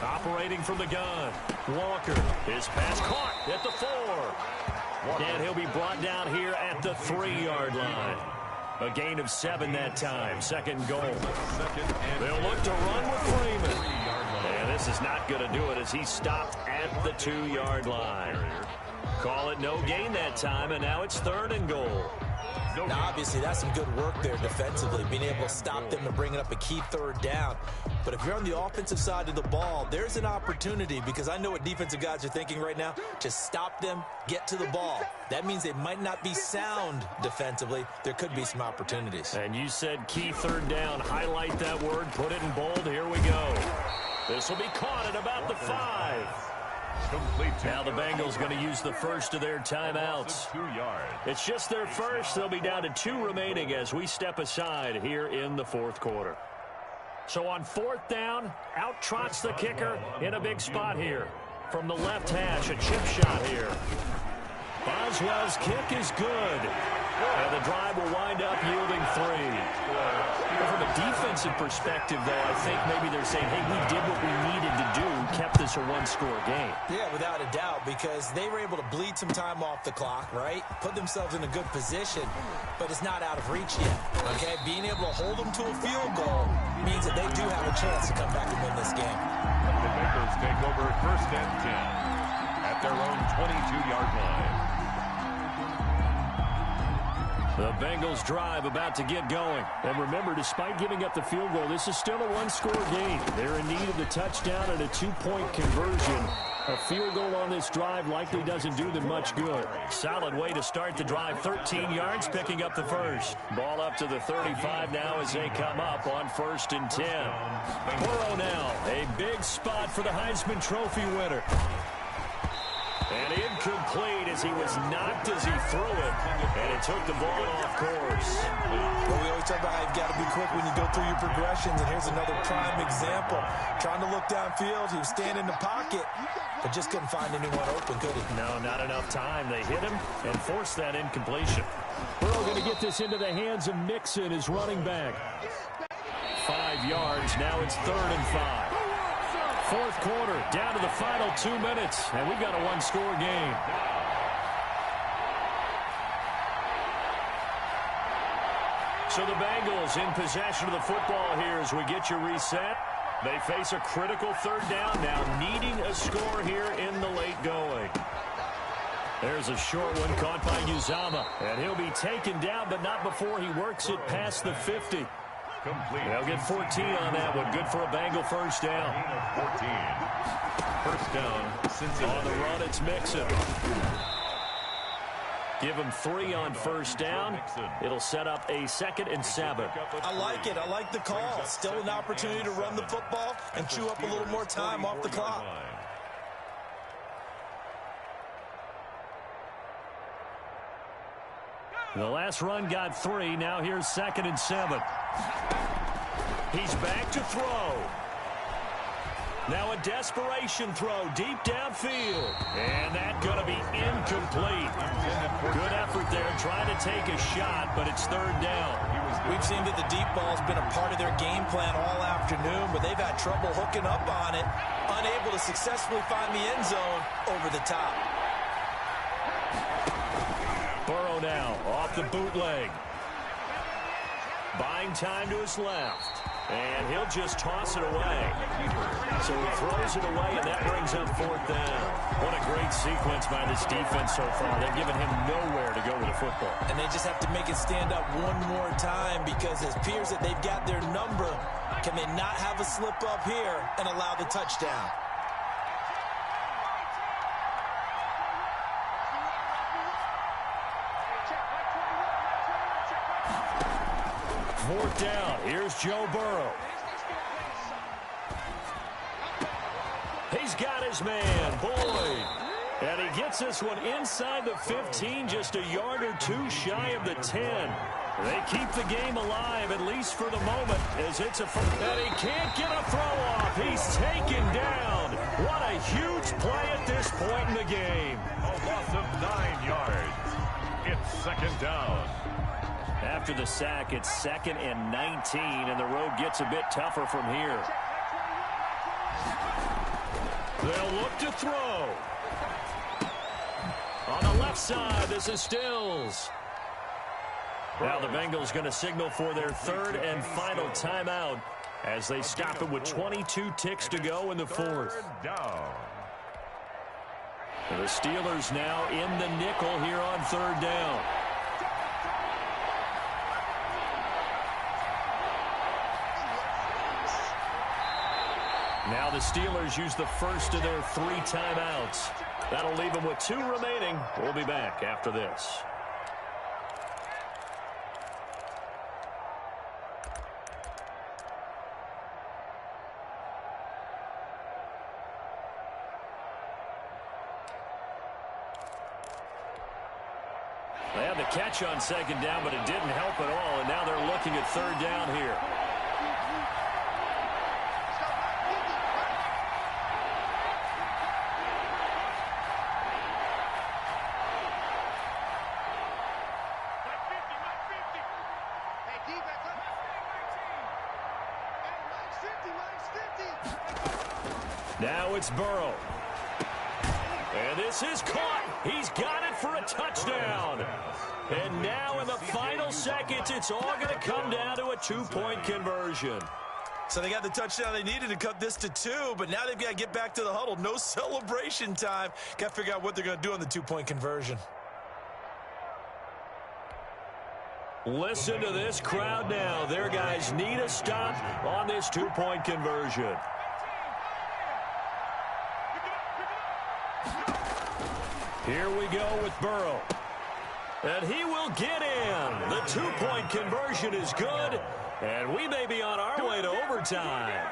Operating from the gun, Walker. His pass caught at the 4. And he'll be brought down here at the 3-yard line. A gain of 7 that time. 2nd goal. They'll look to run with Freeman. And this is not going to do it as he stopped at the 2-yard line. Call it no gain that time, and now it's 3rd and goal. Now, obviously, that's some good work there defensively, being able to stop them and bringing up a key 3rd down. But if you're on the offensive side of the ball, there's an opportunity, because I know what defensive guys are thinking right now. Just stop them, get to the ball. That means they might not be sound defensively. There could be some opportunities. And you said key 3rd down. Highlight that word, put it in bold. Here we go. This will be caught at about the 5. Now the Bengals going to use the first of their timeouts. It's just their first. They'll be down to 2 remaining as we step aside here in the 4th quarter. So on 4th down, out trots the kicker in a big spot here. From the left hash, a chip shot here. Boswell's kick is good. And the drive will wind up yielding 3. From a defensive perspective, though, I think maybe they're saying, hey, we did what we needed to do, kept this a 1-score game. Yeah, without a doubt, because they were able to bleed some time off the clock, right? Put themselves in a good position, but it's not out of reach yet, okay? Being able to hold them to a field goal means that they do have a chance to come back and win this game. The Bengals take over 1st and 10 at their own 22-yard line. The Bengals drive about to get going. And remember, despite giving up the field goal, this is still a 1-score game. They're in need of the touchdown and a 2-point conversion. A field goal on this drive likely doesn't do them much good. Solid way to start the drive. 13 yards, picking up the first. Ball up to the 35 now as they come up on 1st and 10. Burrow now, a big spot for the Heisman Trophy winner. And incomplete as he was knocked as he threw it. And it took the ball off course. Well, we always talk about how you've got to be quick when you go through your progressions. And here's another prime example. Trying to look downfield. He was standing in the pocket, but just couldn't find anyone open, could he? No, not enough time. They hit him and forced that incompletion. Burrow going to get this into the hands of Mixon, his running back. 5 yards. Now it's 3rd and 5. 4th quarter, down to the final 2 minutes, and we've got a 1-score game. So the Bengals in possession of the football here as we get you reset. They face a critical 3rd down now, needing a score here in the late going. There's a short one caught by Uzomah, and he'll be taken down, but not before he works it past the 50. Complete. They'll get 14 on that one. Good for a Bengal 1st down. 14. 1st down. Cincinnati. On the run, it's Mixon. Give him 3 on 1st down. It'll set up a 2nd and 7. I like it. I like the call. Still an opportunity to run the football and chew up a little more time off the clock. The last run got 3. Now here's 2nd and 7. He's back to throw. Now a desperation throw deep downfield. And that's going to be incomplete. Good effort there trying to take a shot, but it's 3rd down. We've seen that the deep ball's been a part of their game plan all afternoon, but they've had trouble hooking up on it, unable to successfully find the end zone over the top. Burrow now off the bootleg. Buying time to his left. And he'll just toss it away. So he throws it away, and that brings up 4th down. What a great sequence by this defense so far. They've given him nowhere to go with the football. And they just have to make it stand up one more time because it appears that they've got their number. Can they not have a slip up here and allow the touchdown? Fourth down. Here's Joe Burrow. he's got his man, Boyd. And he gets this one inside the 15, just a yard or two shy of the 10. They keep the game alive, at least for the moment, as it's and he can't get a throw off. He's taken down. What a huge play at this point in the game. A loss of 9 yards. It's second down. After the sack, it's 2nd and 19, and the road gets a bit tougher from here. They'll look to throw. On the left side, this is Stills. Now the Bengals going to signal for their 3rd and final timeout as they stop it with 22 ticks to go in the 4th. The Steelers now in the nickel here on 3rd down. Now the Steelers use the first of their 3 timeouts. That'll leave them with 2 remaining. We'll be back after this. They had the catch on 2nd down, but it didn't help at all, and now they're looking at 3rd down here. Now it's Burrow. And this is caught. He's got it for a touchdown. And now in the final seconds, it's all going to come down to a 2-point conversion. So they got the touchdown they needed to cut this to 2, but now they've got to get back to the huddle. No celebration time. Got to figure out what they're going to do on the 2-point conversion. Listen to this crowd now. Their guys need a stop on this 2-point conversion. Here we go with Burrow. And he will get in. The 2-point conversion is good. And we may be on our way to overtime.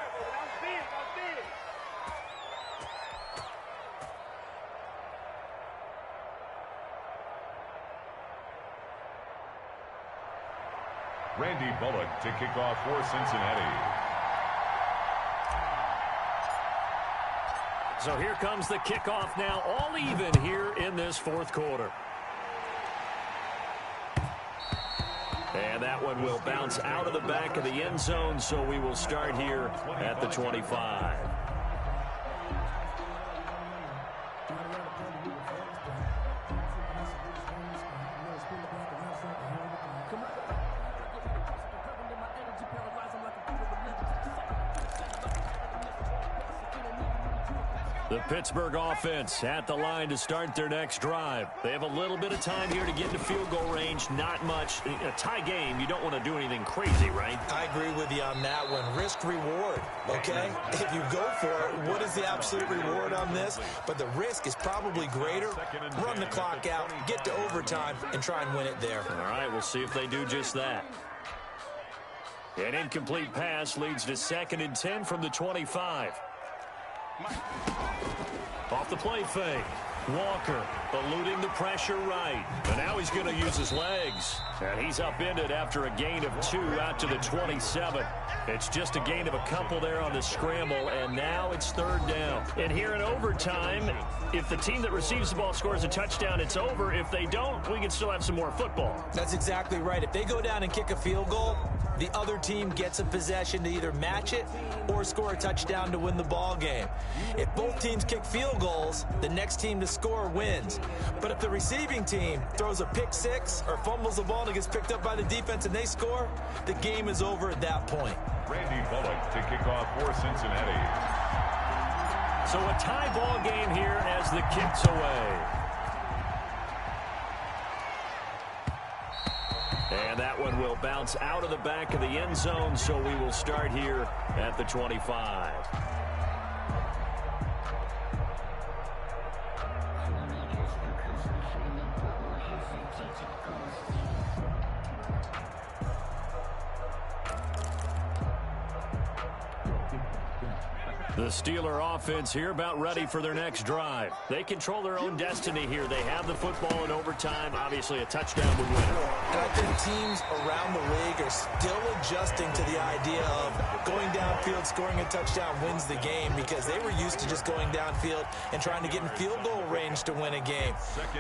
Randy Bullock to kick off for Cincinnati. So here comes the kickoff now, all even here in this 4th quarter. And that one will bounce out of the back of the end zone, so we will start here at the 25. The Pittsburgh offense at the line to start their next drive. They have a little bit of time here to get into field goal range. Not much. A tie game, you don't want to do anything crazy, right? I agree with you on that one. Risk reward, okay? If you go for it, what is the absolute reward on this? But the risk is probably greater. Run the clock out, get to overtime, and try and win it there. All right, we'll see if they do just that. An incomplete pass leads to 2nd and 10 from the 25. Off the play fake. Walker eluding the pressure right. And now he's going to use his legs. And he's upended after a gain of 2 out to the 27. It's just a gain of a couple there on the scramble, and now it's 3rd down. And here in overtime, if the team that receives the ball scores a touchdown, it's over. If they don't, we can still have some more football. That's exactly right. If they go down and kick a field goal, the other team gets a possession to either match it or score a touchdown to win the ball game. If both teams kick field goals, the next team to score wins. But if the receiving team throws a pick 6 or fumbles the ball and it gets picked up by the defense and they score, the game is over at that point. Randy Bullock to kick off for Cincinnati. So a tie ball game here as the kick's away. And that one will bounce out of the back of the end zone, so we will start here at the 25. The Steeler offense here about ready for their next drive. They control their own destiny here. They have the football in overtime. Obviously, a touchdown would win. And I think teams around the league are still adjusting to the idea of going downfield, scoring a touchdown wins the game, because they were used to just going downfield and trying to get in field goal range to win a game.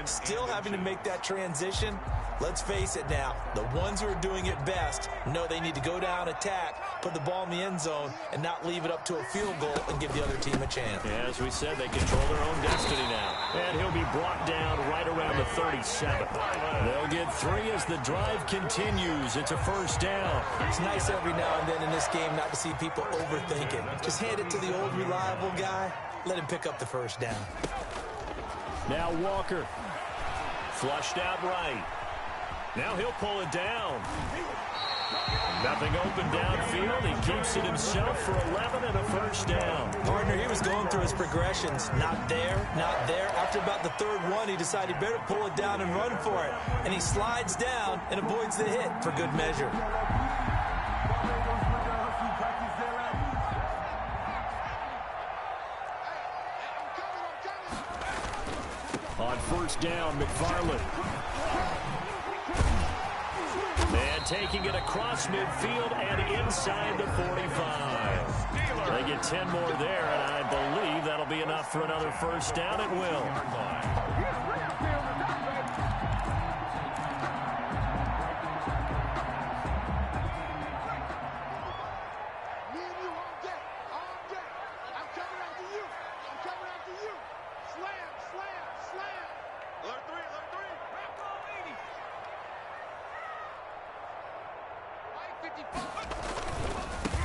Still having to make that transition. Let's face it now, the ones who are doing it best know they need to go down, attack, put the ball in the end zone, and not leave it up to a field goal and give the other team a chance. Yeah, as we said, they control their own destiny now. And he'll be brought down right around the 37. They'll get 3 as the drive continues. It's a first down. It's nice every now and then in this game not to see people overthink it. Just hand it to the old reliable guy. Let him pick up the first down. Now Walker. Flushed out right. Now he'll pull it down. Nothing open downfield. He keeps it himself for 11 and a first down. Partner, he was going through his progressions. Not there, not there. After about the third one, he decided he better pull it down and run for it. And he slides down and avoids the hit for good measure. On first down, McFarland. And taking it across midfield and inside the 45. They get 10 more there, and I believe that'll be enough for another first down. It will.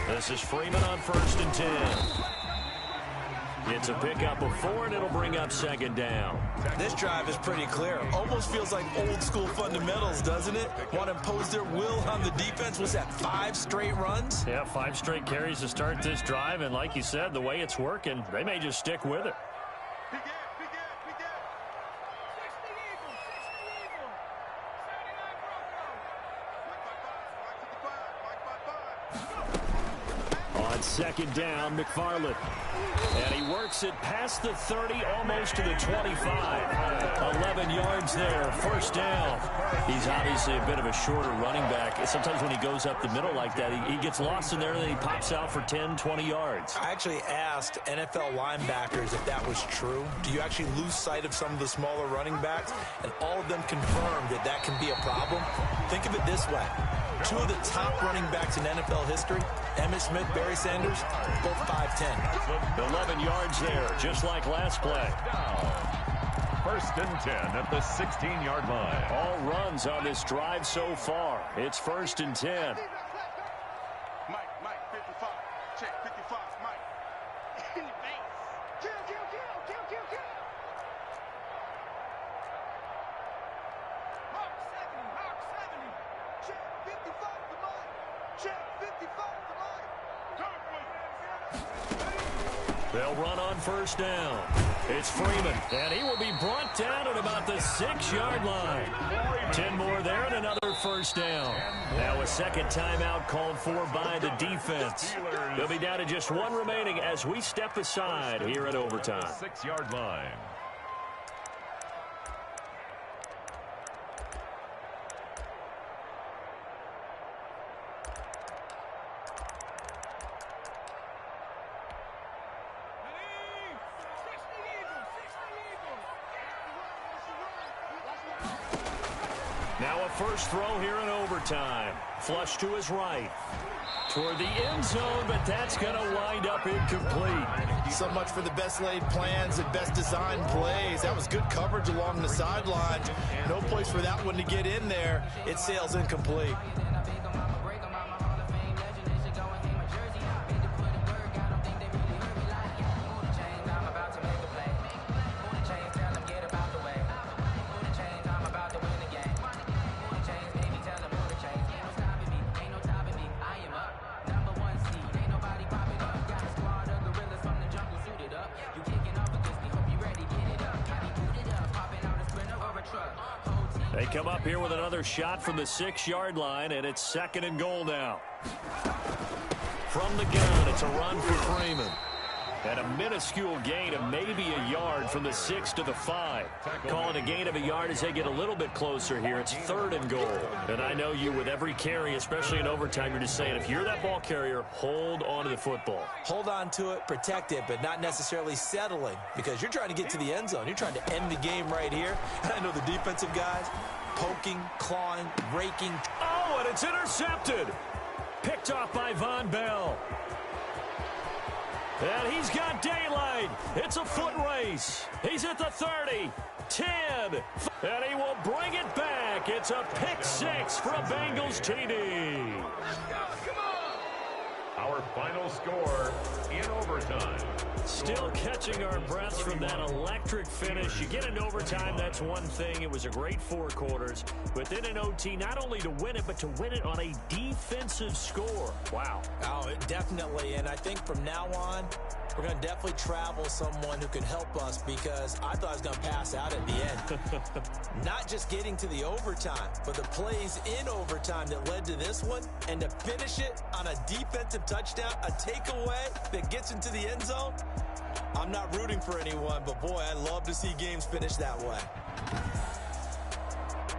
This is Freeman on first and 10. It's a pickup of 4, and it'll bring up second down. This drive is pretty clear. Almost feels like old school fundamentals, doesn't it? Want to impose their will on the defense. Was that 5 straight runs? Yeah, 5 straight carries to start this drive, and like you said, the way it's working, they may just stick with it. Second down, McFarland. And he works it past the 30, almost to the 25. 11 yards there, first down. He's obviously a bit of a shorter running back. Sometimes when he goes up the middle like that, he gets lost in there, and then he pops out for 10, 20 yards. I actually asked NFL linebackers if that was true. Do you actually lose sight of some of the smaller running backs? And all of them confirmed that that can be a problem. Think of it this way. 2 of the top running backs in NFL history, Emmitt Smith, Barry Sanders, both 5'10". 11 yards there, just like last play. First and 10 at the 16-yard line. All runs on this drive so far. It's first and 10. Mike, 55. Check, 55, Mike. In the face. Kill. Mark 70. Check, 55 to Mike. Check, 55 to Mike. They'll run on first down. It's Freeman, and he will be brought down at about the 6-yard line. 10 more there and another first down. Now a second timeout called for by the defense. They'll be down to just 1 remaining as we step aside here at overtime. 6-yard line. Now a first throw here in overtime. Flush to his right. Toward the end zone, but that's going to wind up incomplete. So much for the best laid plans and best designed plays. That was good coverage along the sidelines. No place for that one to get in there. It sails incomplete. They come up here with another shot from the 6-yard line, and it's 2nd and goal now. From the gun, it's a run for Freeman. And a minuscule gain of maybe a yard from the 6 to the 5. Call it a gain of a yard as they get a little bit closer here. It's 3rd and goal. And I know you, with every carry, especially in overtime, you're just saying, if you're that ball carrier, hold on to the football. Hold on to it, protect it, but not necessarily settling, because you're trying to get to the end zone. You're trying to end the game right here. And I know the defensive guys, poking, clawing, raking. Oh, and it's intercepted. Picked off by Von Bell. And he's got daylight. It's a foot race. He's at the 30, 10, and he will bring it back. It's a pick 6 for a Bengals TD. Let's go, come on! Our final score in overtime. Still catching our breaths from that electric finish. You get into overtime, that's one thing. It was a great 4 quarters. But then in OT, not only to win it, but to win it on a defensive score. Wow. Oh, definitely. And I think from now on, we're going to definitely travel someone who can help us, because I thought I was going to pass out at the end. Not just getting to the overtime, but the plays in overtime that led to this one, and to finish it on a defensive touchdown, a takeaway that gets into the end zone. I'm not rooting for anyone, but boy, I love to see games finish that way.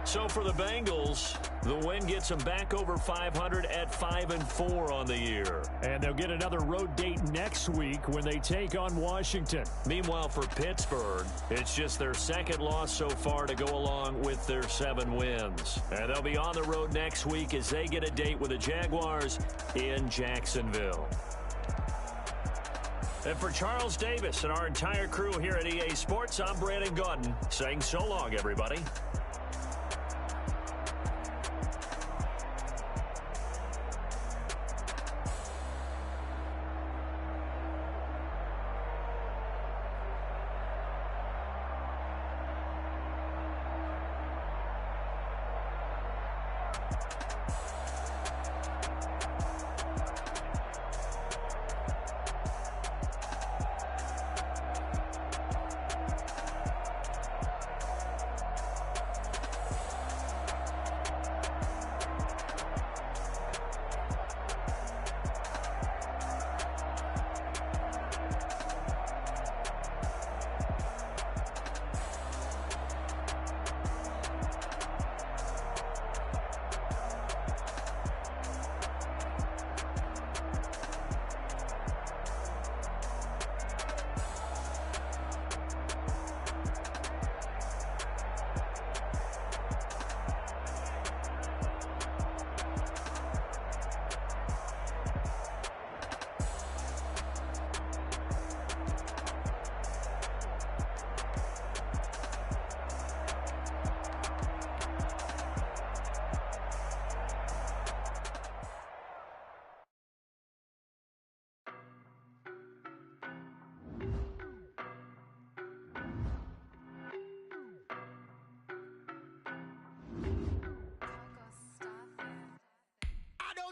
So for the Bengals, the win gets them back over 500 at 5-4 on the year. And they'll get another road date next week when they take on Washington. Meanwhile, for Pittsburgh, it's just their 2nd loss so far to go along with their 7 wins. And they'll be on the road next week as they get a date with the Jaguars in Jacksonville. And for Charles Davis and our entire crew here at EA Sports, I'm Brandon Gaudin saying so long, everybody.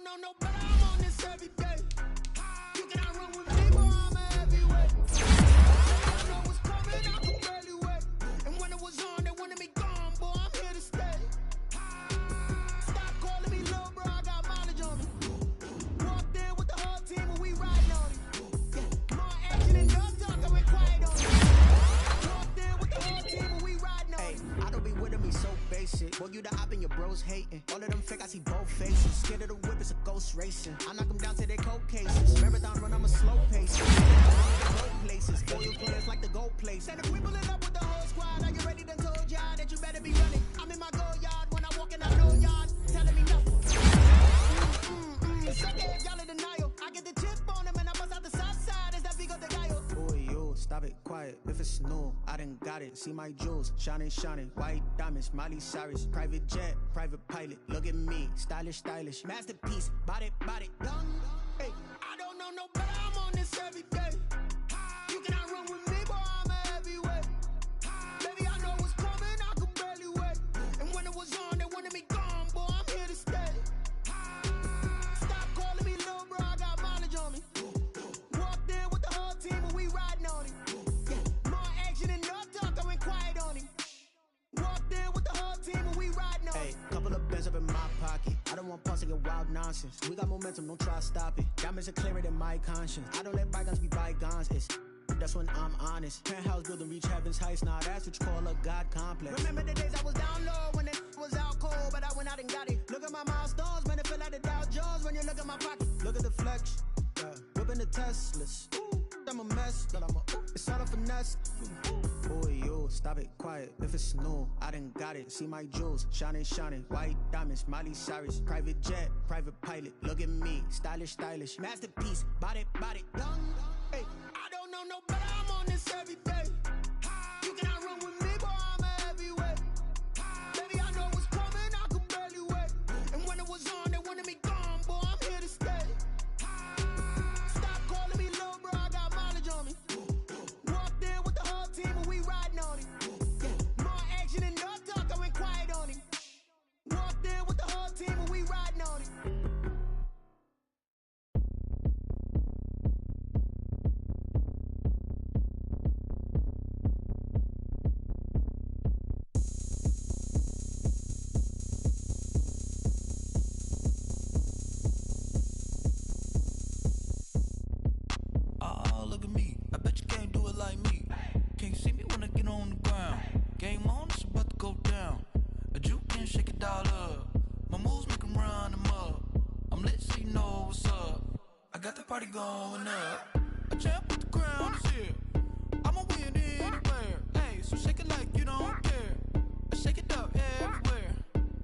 No, no, but I'm on this every day. You cannot run with me, boy, I'm a heavyweight. I know what's coming, I can barely wait. And when it was on, they wanted me gone, boy, I'm here to stay. Stop calling me little bro, I got mileage on me. Walked in with the whole team and we riding on it. Yeah, more action and no talk, I went quiet on it. Walked in with the whole team and we riding on it. I don't be with me so basic. Boy, you the op and your bros hating. All of them fake, I see both faces. Scared of the whip, it's a ghost racing. I knock them down to their cold cases. Marathon run, I'm a slow pace. Places, loyal players like the gold place. And if we pulling up with the whole squad, are you ready? Done told y'all that you better be running. I'm in my go yard when I walk in, I know y'all telling me nothing. Suck it, y'all in denial. I get the chip on them and I bust out the south side. Is that Vigo de Gallo? Boy, you stop it, quiet. If it's new, I done got it. See my jewels, shining, shining. White diamonds, Miley Cyrus. Private jet, private pilot. Look at me, stylish, stylish. Masterpiece, body, young. Hey, I don't know no better, I'm on this every day. You cannot run with me, boy, I'm a heavyweight. Baby, I know what's coming, I can barely wait. And when it was on, they wanted me gone, boy, I'm here to stay. Stop calling me little bro, I got mileage on me. Walked in with the whole team and we riding on it. Yeah, more action and no talk, I went quiet on him. Walked in with the whole team and we riding on it. Hey, couple of bands up in my pocket. I don't want pause to get wild nonsense. We got momentum, don't try to stop it. Diamonds are clearer than my conscience. I don't let bygones be bygones. That's when I'm honest. Penthouse building reach heaven's heights. Nah, that's what you call a God complex. Remember the days I was down low when it was out cold, but I went out and got it. Look at my milestones, man, it feel like the Dow Jones when you look at my pocket. Look at the flex, whipping the Teslas. I'm a mess, but it's all a finesse. Boy, yo, stop it, quiet. If it's new, I done got it. See my jewels, shining, shining. White diamonds, Miley Cyrus. Private jet, private pilot. Look at me, stylish, stylish. Masterpiece, body, young. Hey, I don't know no better. I'm on this every day. You cannot run with me, boy. I'm a heavyweight. Baby, I know what's coming. I could barely wait. And when it was on, they wanted me gone, boy. I'm here to stay. Stop calling me little bro. I got mileage on me. Walked in with the whole team and we riding on it. Yeah. More action than no talk. I went quiet on it. Walked in with the whole team and we riding on it. Party going up. A champ with the crown is here. I'ma win anywhere. Hey, so shake it like you don't care. I shake it up everywhere.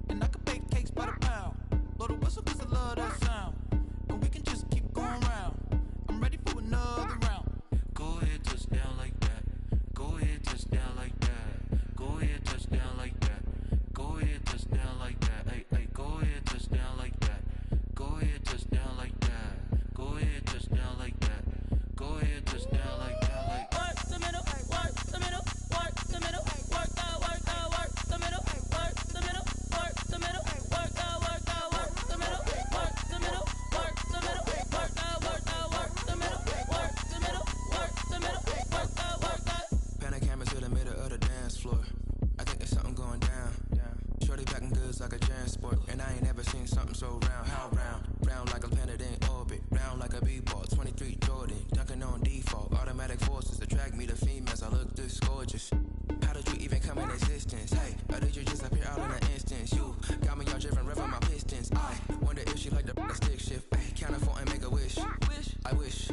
And I can bake cakes by the pound. Blow the whistle cause I love that sound. And we can just keep going round. I'm ready for another round. Go ahead, touch down like that. Go ahead, touch down like that. Go ahead, touch down like that. Go ahead, touch down like that. Hey, hey, go ahead, touch down like that. Go ahead, touch down like that. Go ahead, touch down like that. Go ahead, touch down like that. Like work the middle, work the middle, work the middle, work out, work the middle, work the middle, work the middle, work out, work the middle, work the middle, work the middle, work out, work the middle, work the middle, work the middle, work out. Pan a camera to the middle of the dance floor. I think there's something going down. Shorty packing goods like a transport, and I ain't never seen something so round. How round? Round like a planet in orbit, round like a b-ball. 23 Jordan, dunking on default. Automatic forces attract me to females. I look this gorgeous. How did you even come in existence? Hey, or did you just appear out in an instance? You got me all driven, revving my pistons. I wonder if she like the stick shift. Hey, count a 4 and make a wish. I wish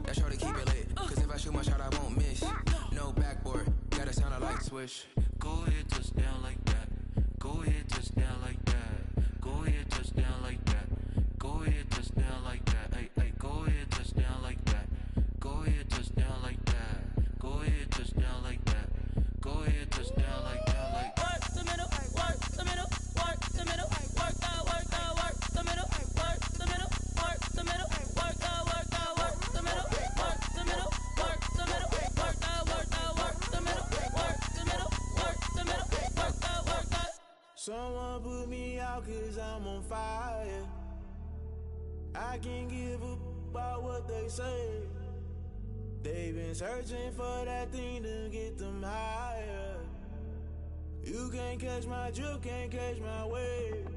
that shorty keep it lit. Cause if I shoot my shot, I won't miss. No backboard, gotta sound a light switch. go ahead, touch down like that. Go ahead, touch down like that. Go ahead, touch down like that. Go ahead, touch down like that. Hey, hey, go ahead, touch down like that. Go ahead, touch down like that. Go ahead, touch down like that. Go ahead, touch down like that. Like work the middle, work the middle, work the middle, work out, work the middle, work the middle, work the middle, work out, work the middle, work the middle, work the middle, work out, work the middle, work the middle, work the middle, work out. Someone put me out 'cause I'm on fire. I can't give up about what they say. They've been searching for that thing to get them higher. You can't catch my drift, can't catch my wave.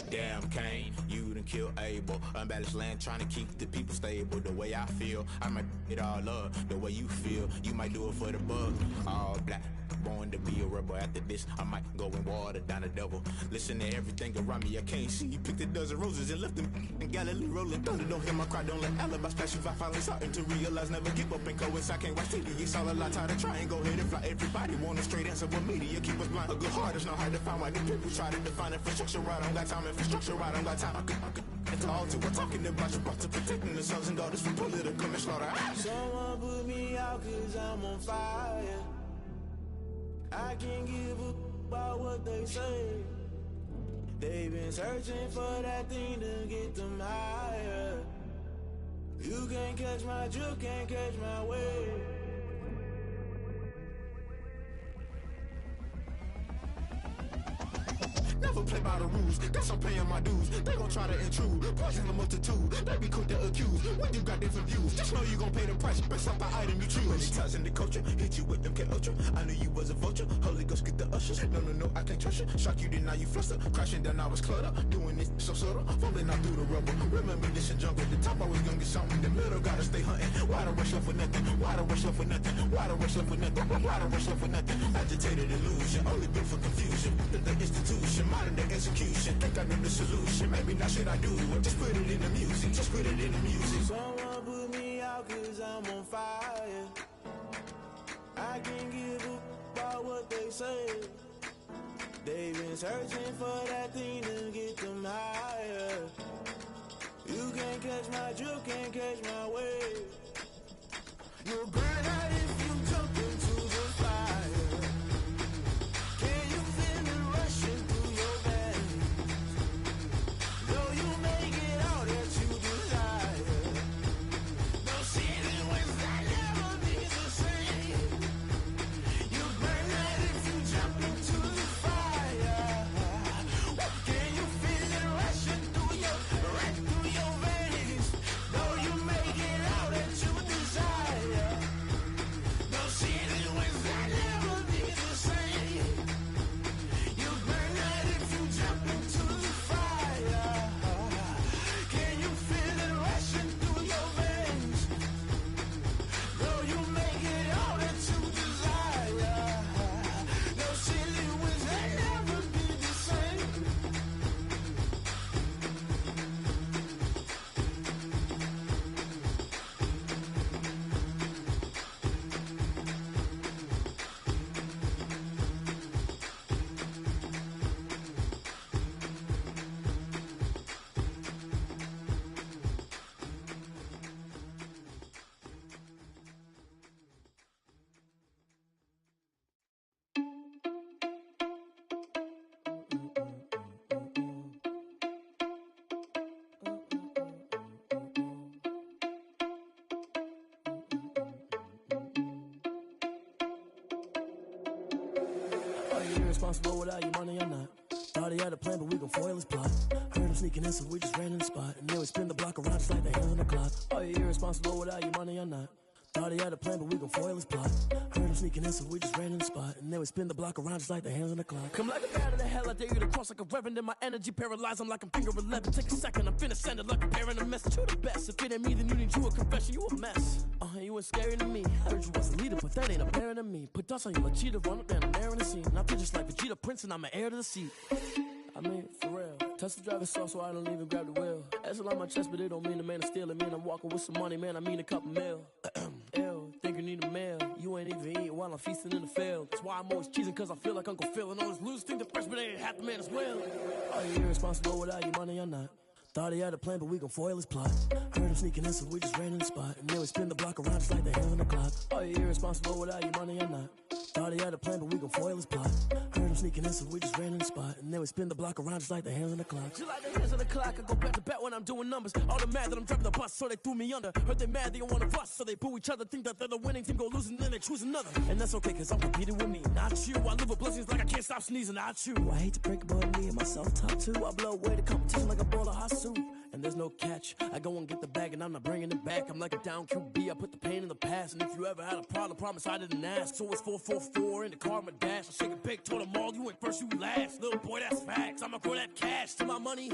Damn Kane, you done killed Abel. Unbalanced land trying to keep the people stable. The way I feel, I might it all up. The way you feel, you might do it for the bug. All black, born to be a rebel. After this, I might go and water down the devil. Listen to everything around me, I can't see. You picked a dozen roses and left them in Galilee rolling thunder. Don't hear my cry, don't let alibi splash. If I finally starting to realize, never give up and coincide. Can't watch TV, it's all a lot. Tired of trying, go ahead and fly. Everybody want a straight answer, but media keep us blind. A good heart is not hard to find. Why the people try to define infrastructure right? I don't got time, infrastructure right, I don't got time. I could all to. We're talking about you, about to protecting the sons and daughters from political and slaughter. Someone put me out 'cause I'm on fire. I can't give up about what they say. They've been searching for that thing to get them higher. You can't catch my drift, can't catch my wave. Never play by the rules. Guess I'm paying my dues. They gon' try to intrude. Poison the multitude. They be quick to accuse. When you got different views, just know you gon' pay the price based off the item you choose. Many times in the culture, hit you with them K Ultra. I knew you was a vulture. Holy Ghost get the ushers. No, I can't trust you. Shock you, then now you fluster. Crashing down, I was clutter. Doing this so subtle. Fumbling out through the rubble. Remember this in jungle. The top I was gonna get something. The middle gotta stay hunting. Why the rush up for nothing? Why the rush up for nothing? Why the rush up for nothing? Why the rush up for nothing? Agitated illusion. Only built for confusion. The institution. Modern day execution. Think I know the solution. Maybe not shit I do. Just put it in the music. Just put it in the music. Someone put me out 'cause I'm on fire. I can't give up about what they say. They've been searching for that thing to get them higher. You can't catch my drift, can't catch my wave. You'll burn out if you jump into the fire. Can you feel it rushing through your veins? Though you make it all that you desire. No ceiling wins, I never be the same. You burn out if you jump into the fire. Can you feel it rushing through your veins? Though you make it all that you desire. No ceiling wins, I never be the same. You burn out if you jump into the fire. Can you feel it rushing through your veins? Though you make it all that you desire. No ceiling wins, I never be the same. Are you irresponsible without your money or not? Thought he had a plan, but we gon' foil his plot. Heard him sneaking in, so we just ran in the spot. And then we spin the block around just like the hands on the clock. Are you irresponsible without your money or not? Thought he had a plan, but we gon' foil his plot. Heard him sneaking in, so we just ran in the spot. And then we spin the block around just like the hands on the clock. Come like a bat of the hell, I dare you to cross like a reverend. In my energy paralyzed, I'm like I'm finger 11. Take a second, I'm finna send it like a parent a message. You the best, if it ain't me, then you need you a confession. You a mess, you ain't scary to me. Heard you was a leader, but that ain't apparent to me. Put dust on you like cheetah, run up down, I'm there in the scene. And I feel just like Vegeta Prince, and I'm an heir to the seat. I mean, for real. Touch the driver's soft, so I don't even grab the wheel. That's a lot on my chest, but it don't mean the man is stealing. Mean I'm walking with some money, man, I mean a couple mil. Ew, think you need a meal. You ain't even eating while I'm feasting in the field. That's why I'm always cheesing, cause I feel like Uncle Phil. And all this loose think the freshman ain't half the man as well. Are you irresponsible without your money or not? Thought he had a plan, but we gon' foil his plot. Heard him sneaking in, so we just ran in the spot. And then we spin the block around just like the hands on the clock. Are you irresponsible without your money or not? Thought he had a plan, but we gon' foil his plot. Heard him sneaking in, so we just ran in the spot. And then we spin the block around just like the hands on the clock. Just like the hands on the clock, I go back to back when I'm doing numbers. All the mad that I'm driving the bus, so they threw me under. Heard they mad, they don't wanna bust, so they boo each other. Think that they're the winning team, go losing, then they choose another. And that's okay, cause I'm competing with me, not you. I live with blessings like I can't stop sneezing, not you. I hate to break it, but me and my self-talk too. I blow away the competition like a bowl of hot soup. And there's no catch. I go and get the bag and I'm not bringing it back. I'm like a down QB, I put the pain in the past. And if you ever had a problem, promise I didn't ask. So it's 444 in the car, my dash. I shake it big, told them all, you ain't first, you last. Little boy, that's facts. I'ma grow that cash to my money.